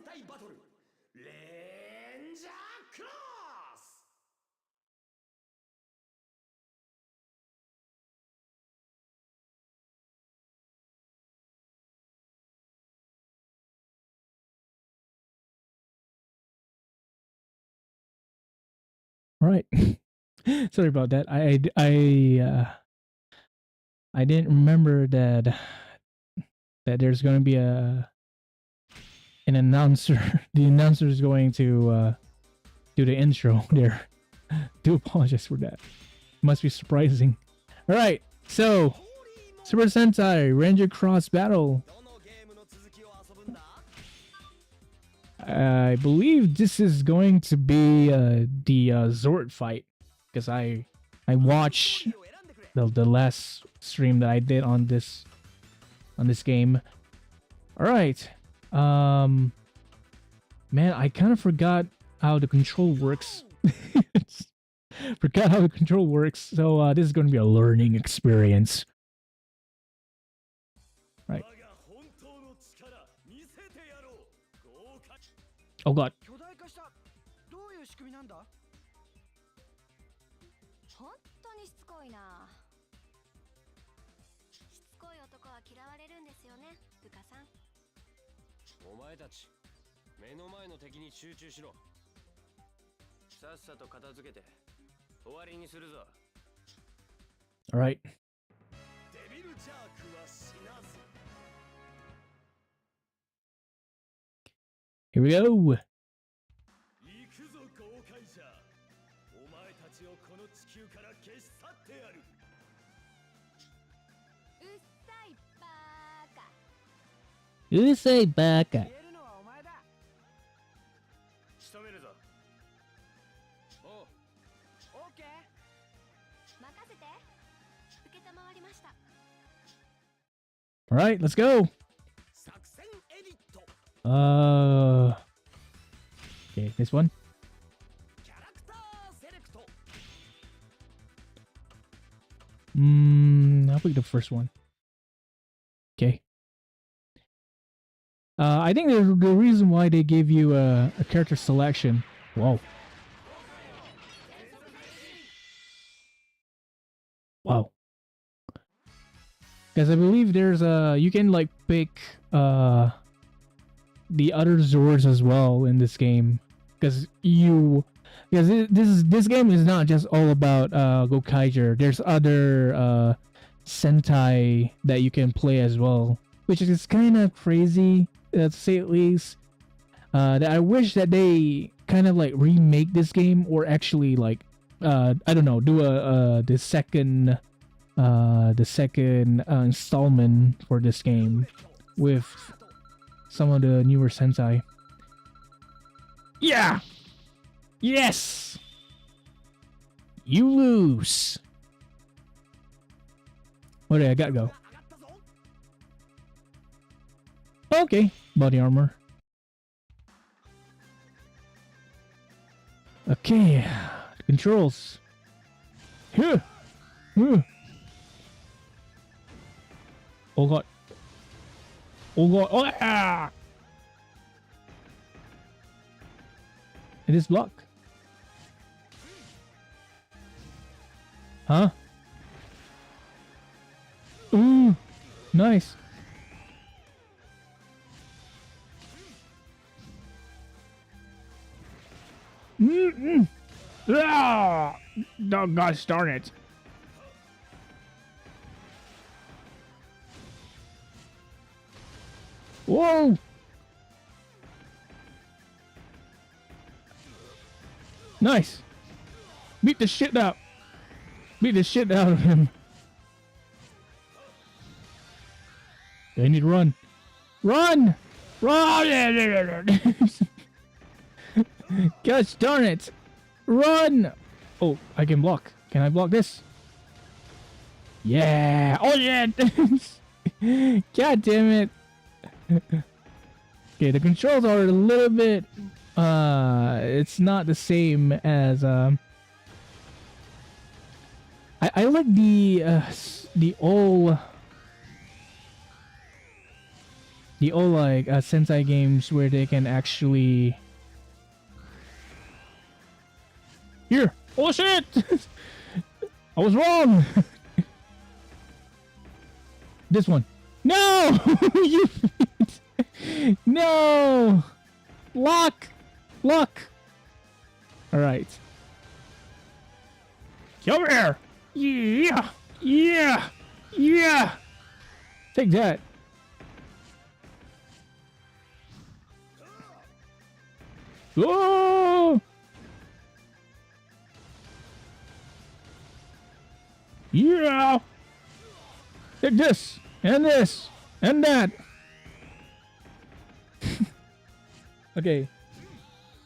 隊バトルレンジャークロス All right. Sorry about that. I didn't remember that there's going to be an announcer. The announcer is going to do the intro there. Do apologize for that. Must be surprising. All right. So, Super Sentai Ranger Cross Battle. I believe this is going to be the Zord fight, because I watched the last stream that I did on this game. All right, man, I kind of forgot how the control works. Forgot how the control works, so this is going to be a learning experience. Right. Oh god. 巨大化したどういう仕組みなんだ本当にしつこいな。しつこい男は嫌われるんですよね、部下さん。お前たち、目の前の敵に集中しろ。さっさと片付けて終わりにするぞ。All right. デビルジャークは死なず Here we go. 行くぞ豪快者お前たちをこの地球から消し去ってやるうっさいバーカ。You say back. 言えるのはお前だ仕留めるぞ。おう。オーケー任せて。受けたまわりました。All right, let's go. 作戦エディット Okay, this one. キャラクターセレクト I'll pick the first one. Okay. I think the reason why they gave you a character selection. Whoa. Wow. Because I believe there's you can like pick the other Zords as well in this game. Because this game is not just all about Gokaiger. There's other Sentai that you can play as well, which is kind of crazy to say at least. That I wish that they kind of like remake this game, or actually like I don't know, do the second installment for this game with some of the newer Sentai. Yeah! Yes! You lose! Okay, I gotta go. Okay, body armor. Okay, controls. Huh. Huh. Oh god. Oh god. Oh ah! It is block. Huh? Ooh, nice. Ah! Oh, gosh darn it. Whoa! Nice. Beat the shit out. Beat the shit out of him. They need to run. Run! Run! Gosh darn it. Run! Oh, I can block. Can I block this? Yeah! Oh yeah! God damn it. Okay, the controls are a little bit it's not the same as I like the old the old like Sentai games where they can actually here. Oh shit! I was wrong. This one. No! You no! Lock! Lock! Alright. Get over here! Yeah! Yeah! Yeah! Take that. Oh! Yeah! Take this! And this! And that! Okay.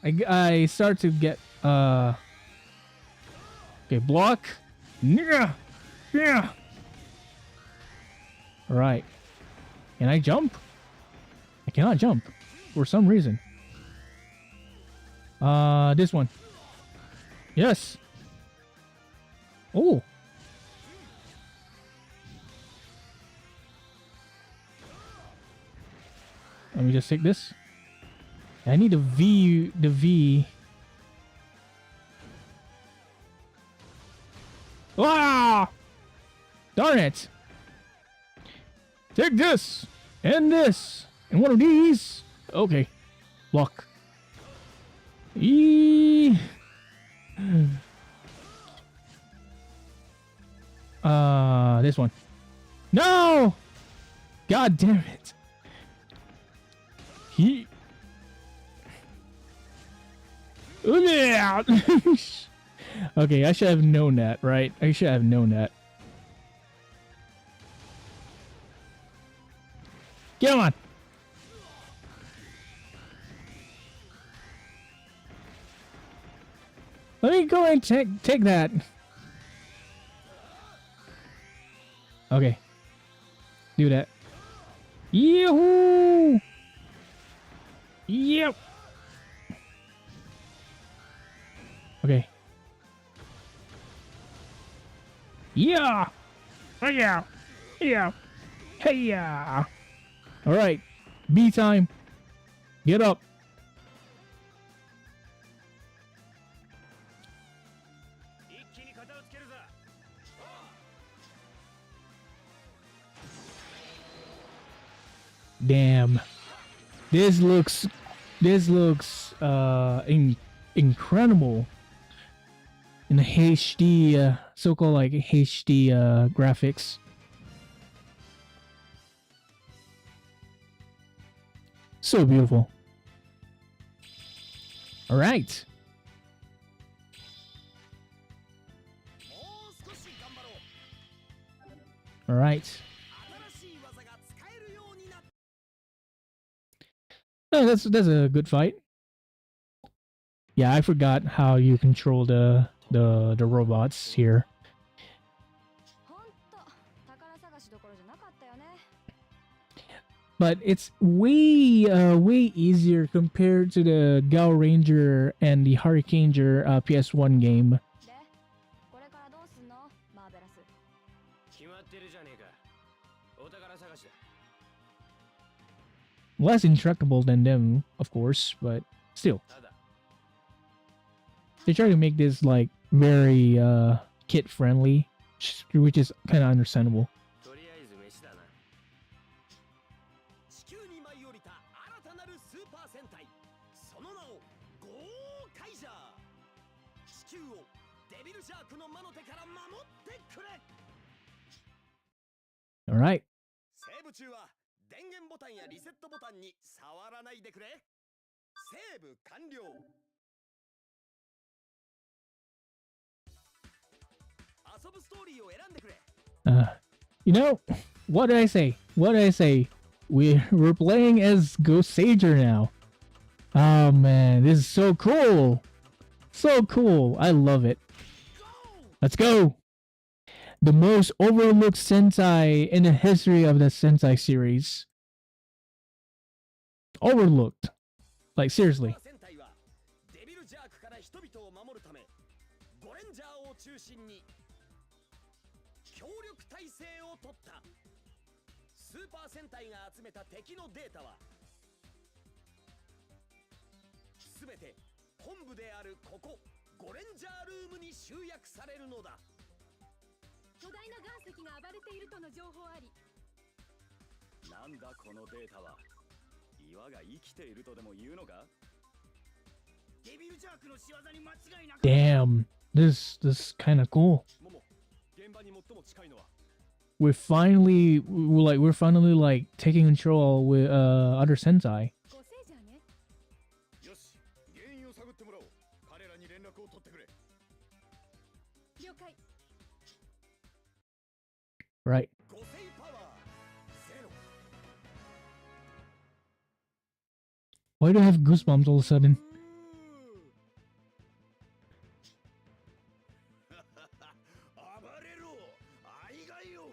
I start to get okay, block. Yeah. Yeah. All right. Can I jump? I cannot jump for some reason. This one. Yes. Oh. Let me just take this. I need the V. Ah! Darn it! Take this! And this! And one of these! Okay. Block. This one. No! God damn it. Okay, I should have known that, right? I should have known that. Get on! Let me go and take that. Okay. Do that. Yahoo! Yep. Okay. Yeah. Oh yeah. Yeah. Hey yeah. All right. B time. Get up. Damn. This looks incredible in the HD so-called like HD graphics. So beautiful. All right. All right. Oh, that's a good fight. Yeah, I forgot how you control the robots here. ほんと宝探しどころじゃなかったよね。 But it's way easier compared to the Gao Ranger and the Hurricaneer PS1 game. で、これからどうすんのマーベラス。決まってるじゃねえか。お宝探しだ。 Less intractable than them, of course, but still. ただ They try to make this like very kid friendly, which is kind of understandable. とりあえず飯だな。地球に舞い降りた新たなるスーパー戦隊、その名をゴーカイジャー。地球をデビルジャークの魔の手から守ってくれ。 All right. セーブ中は電源ボタンやリセットボタンに触らないでくれ。セーブ完了。遊ぶストーリーを選んでくれ。 You know, what did I say? What did I say? We're playing as Ghost Sager now. Oh man, this is so cool. So cool. I love it. Let's go. The most overlooked Sentai in the history of the Sentai series. Overlooked. Like seriously. 戦隊はデビルジャークから人々を守るため、ゴレンジャーを中心に協力体制を取った。スーパー戦隊が集めた敵のデータはすべて本部であるここゴレンジャールームに集約されるのだ。巨大な岩石が暴れているとの情報あり。なんだこのデータは。岩が生きているとでも言うのか。デビルジャークの仕業に間違いなく。 Damn, this kind of cool. モモ、現場に最も近いのは We're finally like taking control with other Sentai. ごせいじゃね。よし、原因を探ってもらおう。彼らに連絡を取ってくれ。了解。 Right. 五星パワーゼロ。 Why do I have goosebumps all of a sudden? 暴れろ、アイガイオン。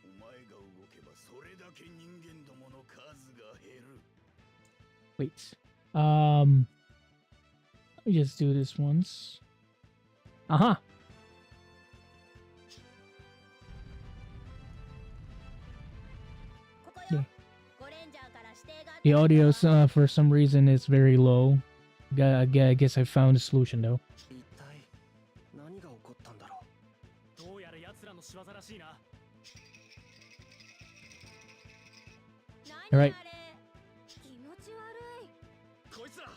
お前が動けばそれだけ人間どもの数が減る。 Wait. Let me just do this once. Aha. Yeah. The audio, for some reason, is very low. I guess I found a solution though. 一体何が起こったんだろう。どうやら奴らの仕業らしいな。 Alright. 気持ち悪い。こいつら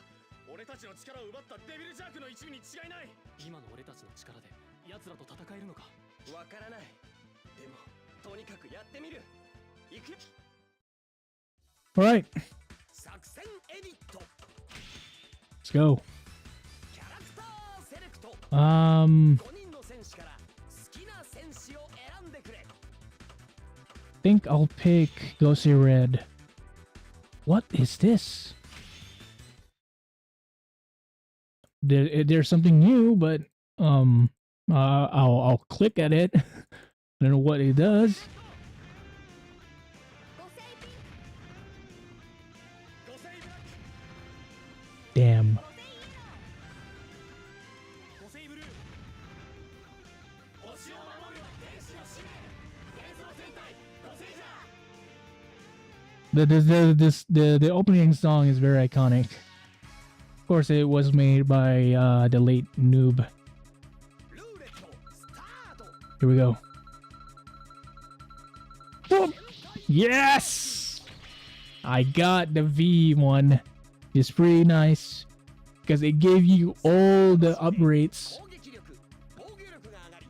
俺たちの力を奪ったデビルジャークの一味に違いない。今の俺たちの力で奴らと戦えるのか。わからない。でもとにかくやってみる。行くよ。 Alright, 作戦エディット。 let's go. キャラクターセレクト。 5 人の戦士から好きな戦士を選んでくれ。 think I'll pick Gosei Red. What is this? There's something new, but I'll click at it. I don't know what it does. ごせいピン。五星ブラック。 Damn. 五星ブルー。星を守る天使の使命。幻想戦隊五星じゃ。 The opening song is very iconic. Of course, it was made by the late Noob. ルーレットスタート。 Here we go. Boom! Yes! I got the V one. It's pretty nice because it gave you all the upgrades. 攻撃力、防御力が上がり、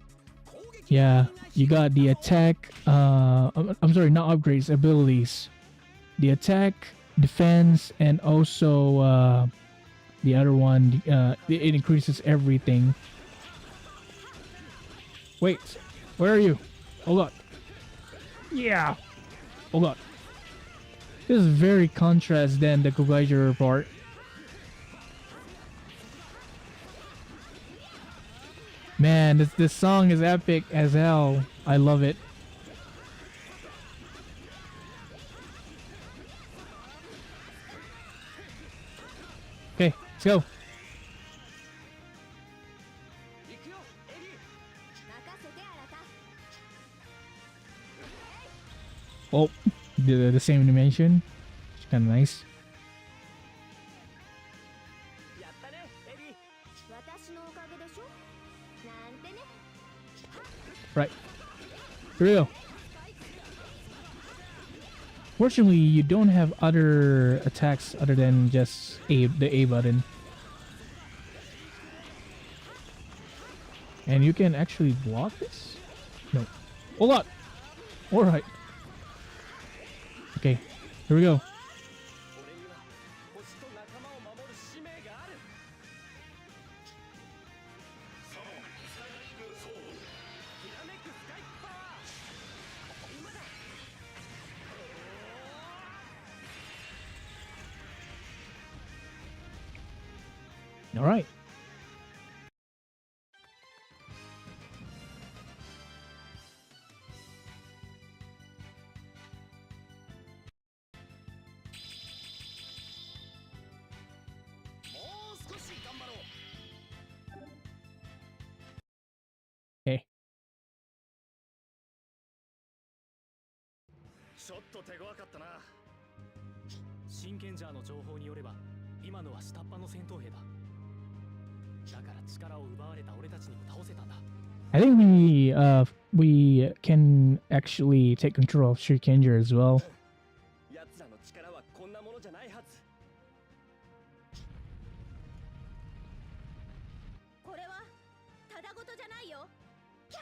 攻撃 Yeah, 力が you got the attack. I'm sorry, not upgrades, abilities. The attack, defense, and also the other one. It increases everything. Wait, where are you? Hold on. Yeah. Hold on. This is very contrast than the Gogaiger part. Man, this song is epic as hell. I love it. Okay, let's go. 行くよ、エリー。任せてあらた。 Oh, the same animation. It's kind of nice. やったね、エリー。私のおかげでしょ。なんてね。 Right. Here we go. Fortunately, you don't have other attacks other than just the A button. And you can actually block this? No. Hold on. Alright. Okay. Here we go. 俺には星と仲間を守る使命がある。ひらめくスカイパワー。今だ。 Alright. Okay. ショッ手強かったな。真剣ジャーの情報によれば今のは下っ端の戦闘兵だ。だから力を奪われた俺たちにも倒せたんだ。 I think we can actually take control of Shurikenja as well. 奴らの力はこんなものじゃないはず。これはただごとじゃないよ。キャ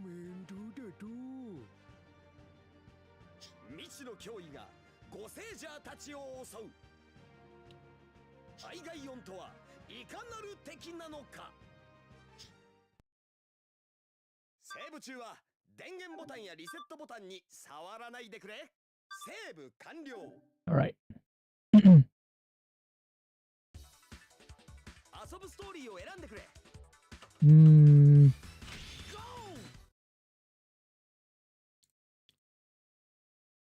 面倒だと。未知の脅威がゴセージャーたちを襲う。アイガイオンとはいかなる敵なのか。セーブ中は電源ボタンやリセットボタンに触らないでくれ。セーブ完了。 Alright. 遊ぶストーリーを選んでくれ。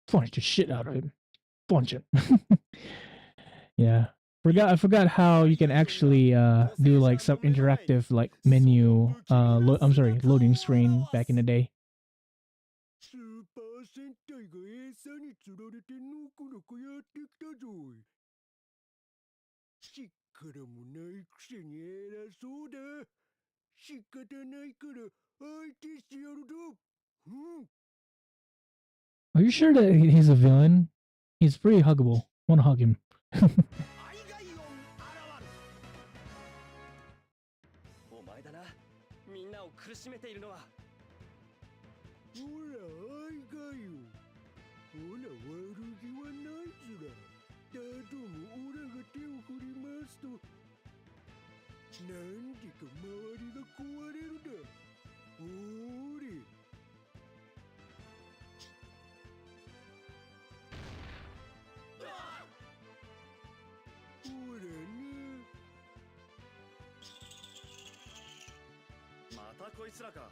Punch the shit out of him. Punch him. Yeah. I forgot how you can actually do like some interactive like menu I'm sorry, loading screen back in the day. スーパー戦隊が餌に釣られてのこのこやってきたぞい。力もないくせに偉そうだ。仕方ないから相手してやるぞ。うん。 Are you sure that he's a villain? He's pretty huggable. Wanna hug him. アイガイオン現る。お前だな。みんなを苦しめているのは。ほら、あいがよ。ほら、悪気はないずら。だども、オラが手を振りますと、なんでか周りが壊れるだ。おーれ。ほらね。またこいつらか。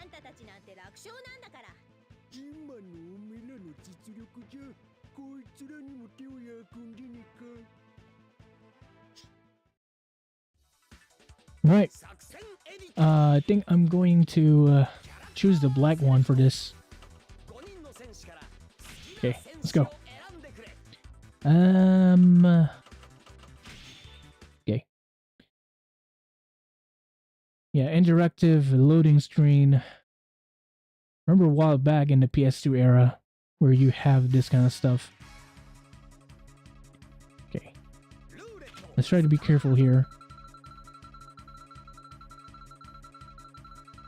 あんたたちなんて楽勝なんだから。今のおめらの実力じゃ、こいつらにも手を焼くんじゃねえか。 Right. 作戦エディット。 I think I'm going to choose the black one for this. 5人の戦士から好き Okay, な戦 let's 士を go. 選んでくれ。 Okay. Yeah, interactive loading screen. Remember a while back in the PS2 era where you have this kind of stuff. Okay. ルーレット。 Let's try to be careful here.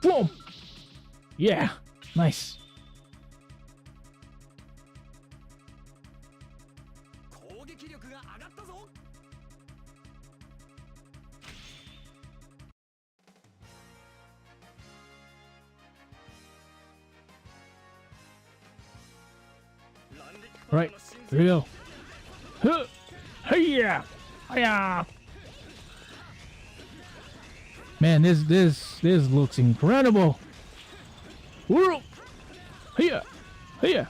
Boom! Yeah, nice. 攻撃力が上がったぞ。 All right, here we go. Huh! Hey-ya! Hi-ya! Man, this looks incredible. Whoa! Hey-ya! Hey-ya!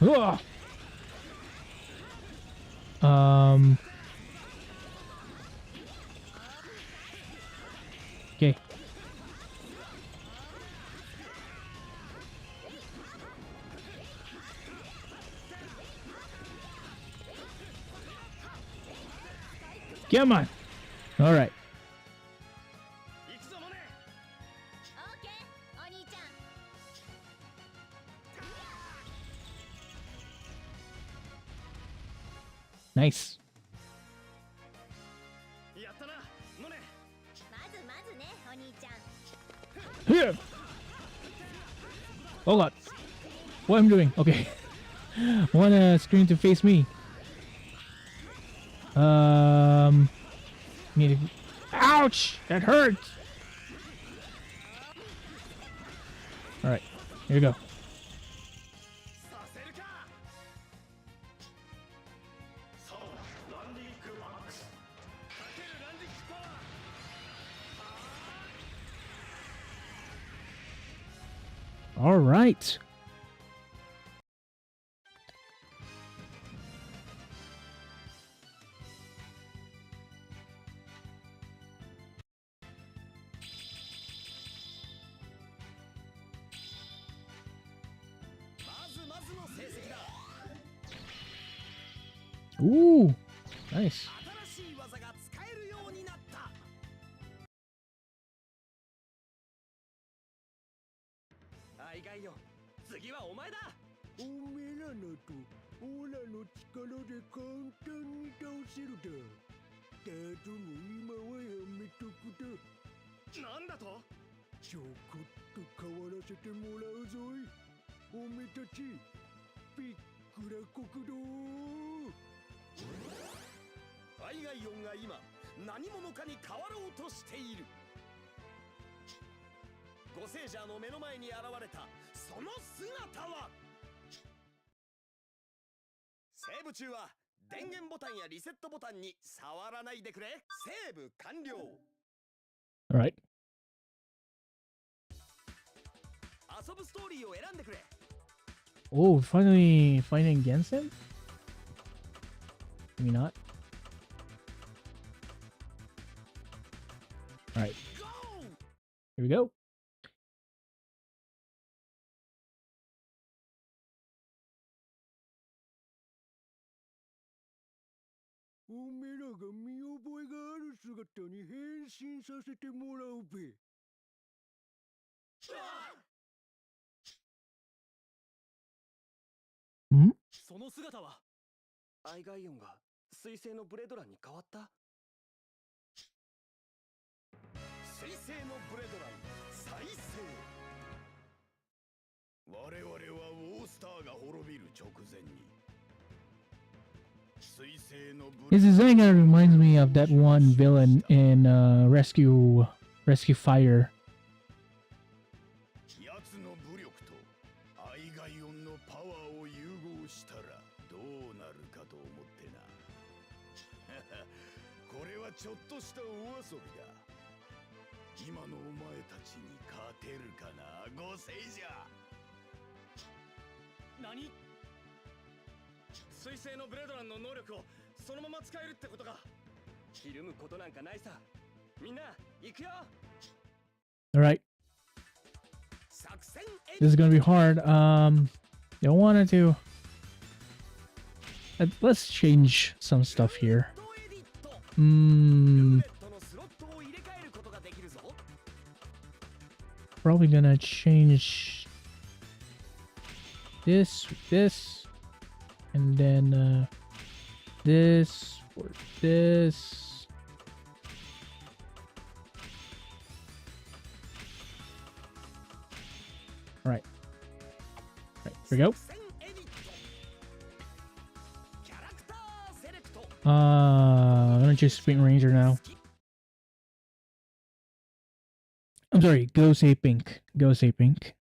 Ugh. Okay. Come on. All right. 行くぞモネ。オーケー、お兄ちゃん。 Nice. やったなモネ。まずね、お兄ちゃん。 Here. Oh god. What am I doing? Okay. Want screen to face me. Need to... Ouch! That hurts. All right. Here you go. させるか。さあランディングマックス。かけるランディックパワー。 All right. Ooh, nice. 新しい技が使えるようになった。アイガイオン、次はお前だ。おめえらのとオラの力で簡単に倒せるだ。だども今はやめとくだ。なんだと？ちょこっと変わらせてもらうぞい。おめたちびっくら国道。アイガイオンが今何者かに変わろうとしている。ゴセージャーの目の前に現れたその姿は、セーブ中は電源ボタンやリセットボタンに触らないでくれ。セーブ完了。 All right. 遊ぶストーリーを選んでくれ。 Oh, finally fighting against him? Maybe not. All right. Here we go. おめえらが見覚えがある姿に変身させてもらうべ。Hmm? その姿はアイガイオンが水星のブレードランに変わった。水星のブレードラン再生。我々はウォースターが滅びる直前に水星のブ His design kind of reminds me of that one villain in Rescue Fire. 奴の武力とアイガイオンのパワーを融合したらどうなるかと思ってな。これはちょっとしたお遊びだ。今のお前たちに勝てるかな、ご聖者。何？水星のブレードランの能力をそのまま使えるってことか。ひるむことなんかないさ。みんな行くよ。 All right. 作戦 This is gonna be hard. I wanted to. Let's change some stuff here. エディット。 Hmm. ルーレットのスロットを入れ替えることができるぞ。 Probably gonna change this, and then this or this. All right. Right, here we go. 作戦エディット。キャラクターセレクト。 I'm gonna choose Pink Ranger now. I'm sorry, Go Say Pink. Go Say Pink.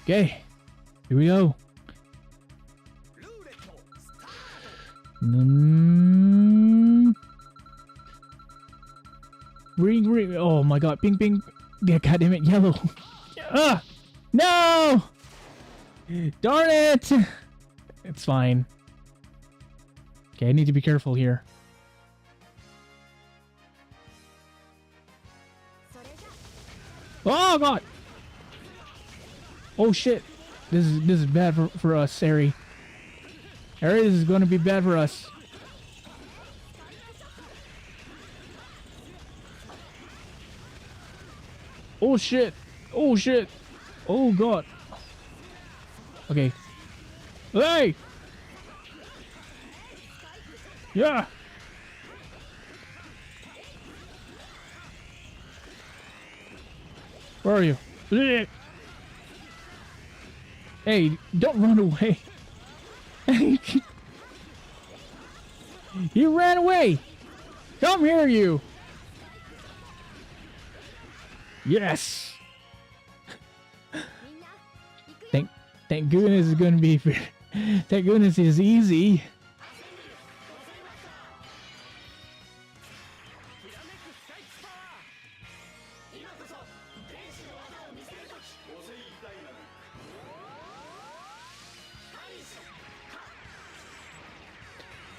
Okay, here we go. ルーレットスタート。 Green. Oh my god, pink. Yeah, god damn it, yellow. Ah! No! Darn it! It's fine. Okay, I need to be careful here. それじゃ Oh god! Oh shit! This is bad for us, Eri. Eri, this is going to be bad for us. Oh shit! Oh shit! Oh god! Okay. Hey! Yeah! Where are you? Hey, don't run away. You ran away. Come here, you. Yes. みんな行くよ。 Thank goodness it's gonna be. Thank goodness it's easy. ひらめくスカイツパワー。今こそ天使の技を見せるとき。ご聖大なる。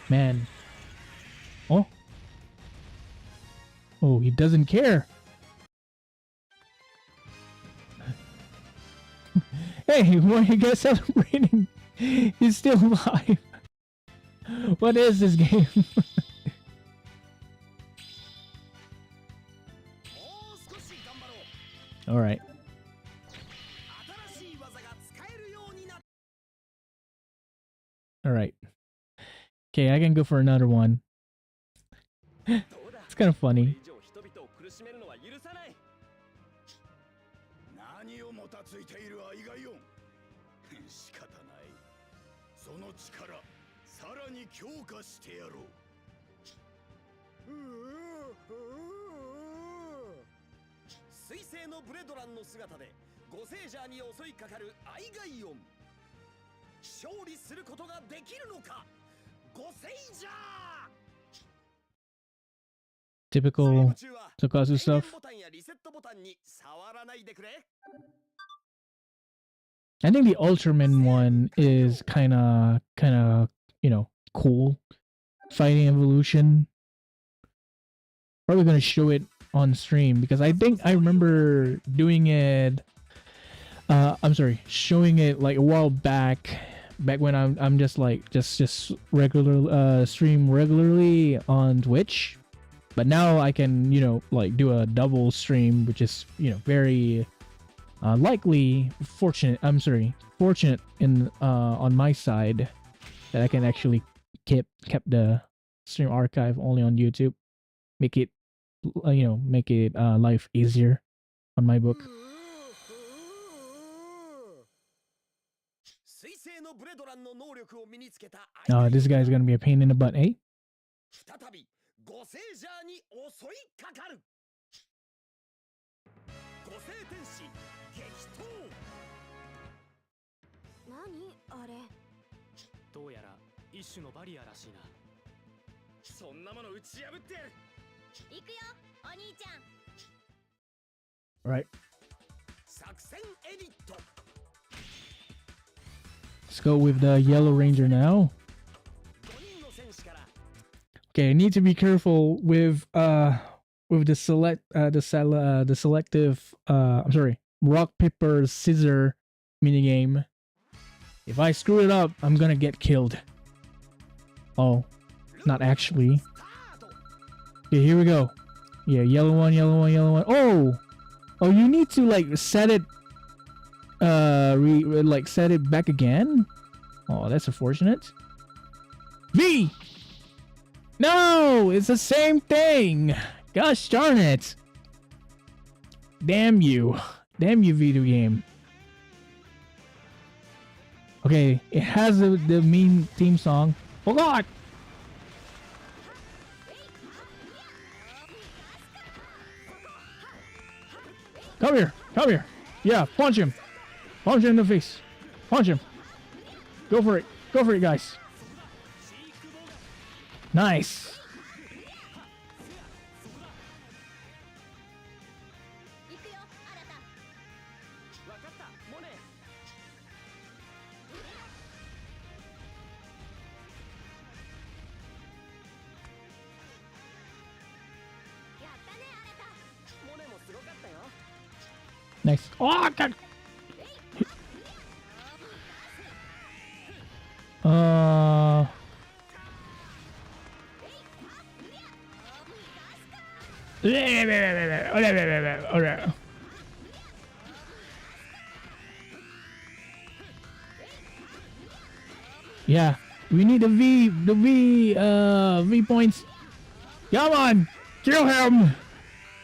Man. Oh. Oh, he doesn't care. Hey, why are you guys celebrating? He's still alive. What is this game? もう少し頑張ろう。 Alright. 新しい技が使えるようになっ Alright. Okay, I can go for another one. どうだ。 It's kind of これ funny. 以上人々を苦しめるのは許さない。何をもたついているアイガイオン。仕方ない。その力さらに強化してやろう。水星のブレドランの姿でゴセージャーに襲いかかるアイガイオン。勝利することができるのか、ゴセイジャー。 Typical 中は Tokazu 電 stuff. 源ボタンやリセットボタンに触らないでくれ。 I think the Ultraman one is kind of, you know, cool. Fighting evolution. Probably gonna show it on stream because I think I remember doing it. I'm sorry, showing it like a while back when I'm just like just regular stream regularly on Twitch. But now I can, you know, like do a double stream, which is, you know, very likely fortunate in on my side that I can actually kept the stream archive only on YouTube, make it life easier on my book. 水星のブレドランの能力を身につけたアイガイオン This guy's gonna be a pain in the butt, eh? 再びゴセージャーに襲いかかる。ゴセー天使激闘。何あれ。どうやら一種のバリアらしいな。そんなもの打ち破ってやる。行くよお兄ちゃん。 Right. 作戦エリット。 Let's go with the Yellow Ranger now. 5人の戦士から Okay, I need to be careful with the selective I'm sorry, rock paper scissor minigame. If I screw it up, I'm gonna get killed. Oh, not actually. スタート。 Okay, here we go. Yeah, yellow one, yellow one, yellow one. Oh, you need to like set it set it back again. Oh, that's unfortunate. V. No, it's the same thing. Gosh darn it. Damn you, video game. Okay, it has the mean theme song. Oh god. Come here. Yeah, punch him. Punch him in the face. Punch him. Go for it, guys. Nice. 行くよ新た。わかったモネ。やったね新た。モネもすごかったよ。 Nice. Oh god. Yeah, we need the V points. Come on, kill him.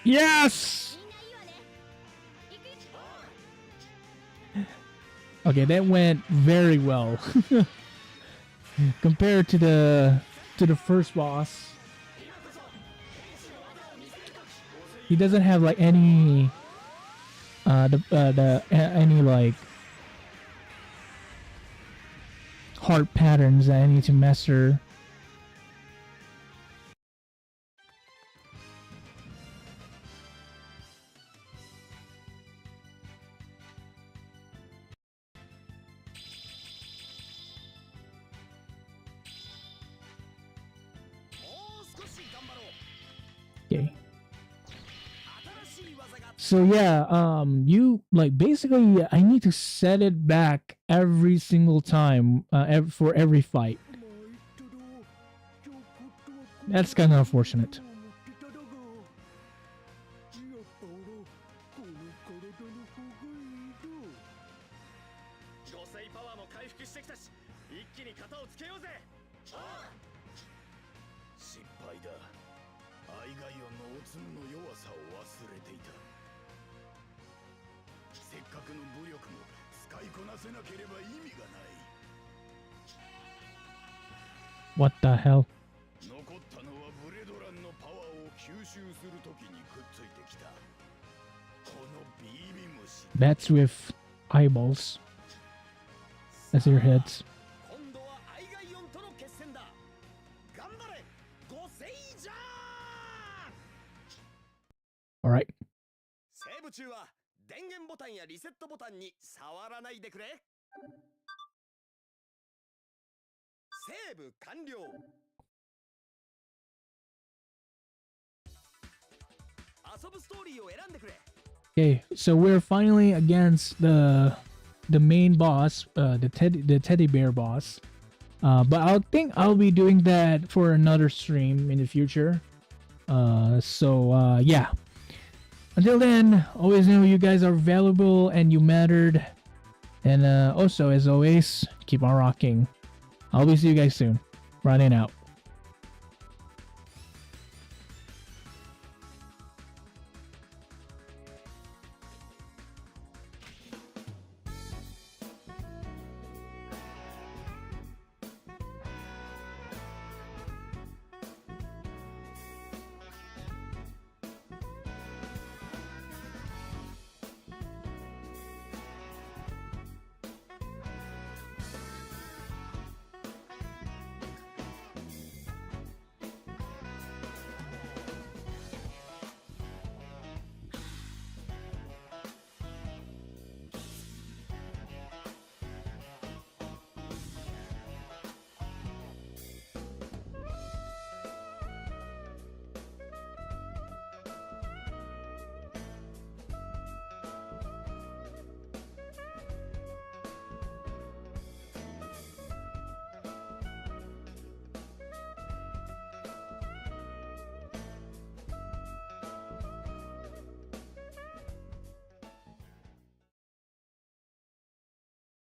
Yes. みんないいわね。行くよ。 Okay, that went very well compared to the first boss. He doesn't have like any any like hard patterns that I need to master. Okay. So yeah, you like basically I need to set it back every single time for every fight. まあ言ったろちょこっとは That's kind of unfortunate. 思ってただがやっぱ俺この体の方がいいだ女性パワーも回復してきたし一気に型をつけようぜ。失敗だ。アイガイオンのおつむの弱さを忘れていた。せっかくの武力も使いこなせなければ意味がない。 What the hell? 残ったのはブレドランのパワーを吸収するときにくっついてきたこのビービ虫。 Bats with eyeballs as their heads. 今度はアイガイオンとの決戦だ。頑張れゴセイジャー。 All right. セーブ中は電源ボタンやリセットボタンに触らないでくれ。セーブ完了。遊ぶストーリーを選んでくれ。 Okay, so we're finally against the main boss, the teddy bear boss. But I think I'll be doing that for another stream in the future. So yeah. Until then, always know you guys are valuable and you mattered. And also, as always, keep on rocking. I'll be see you guys soon. Running out.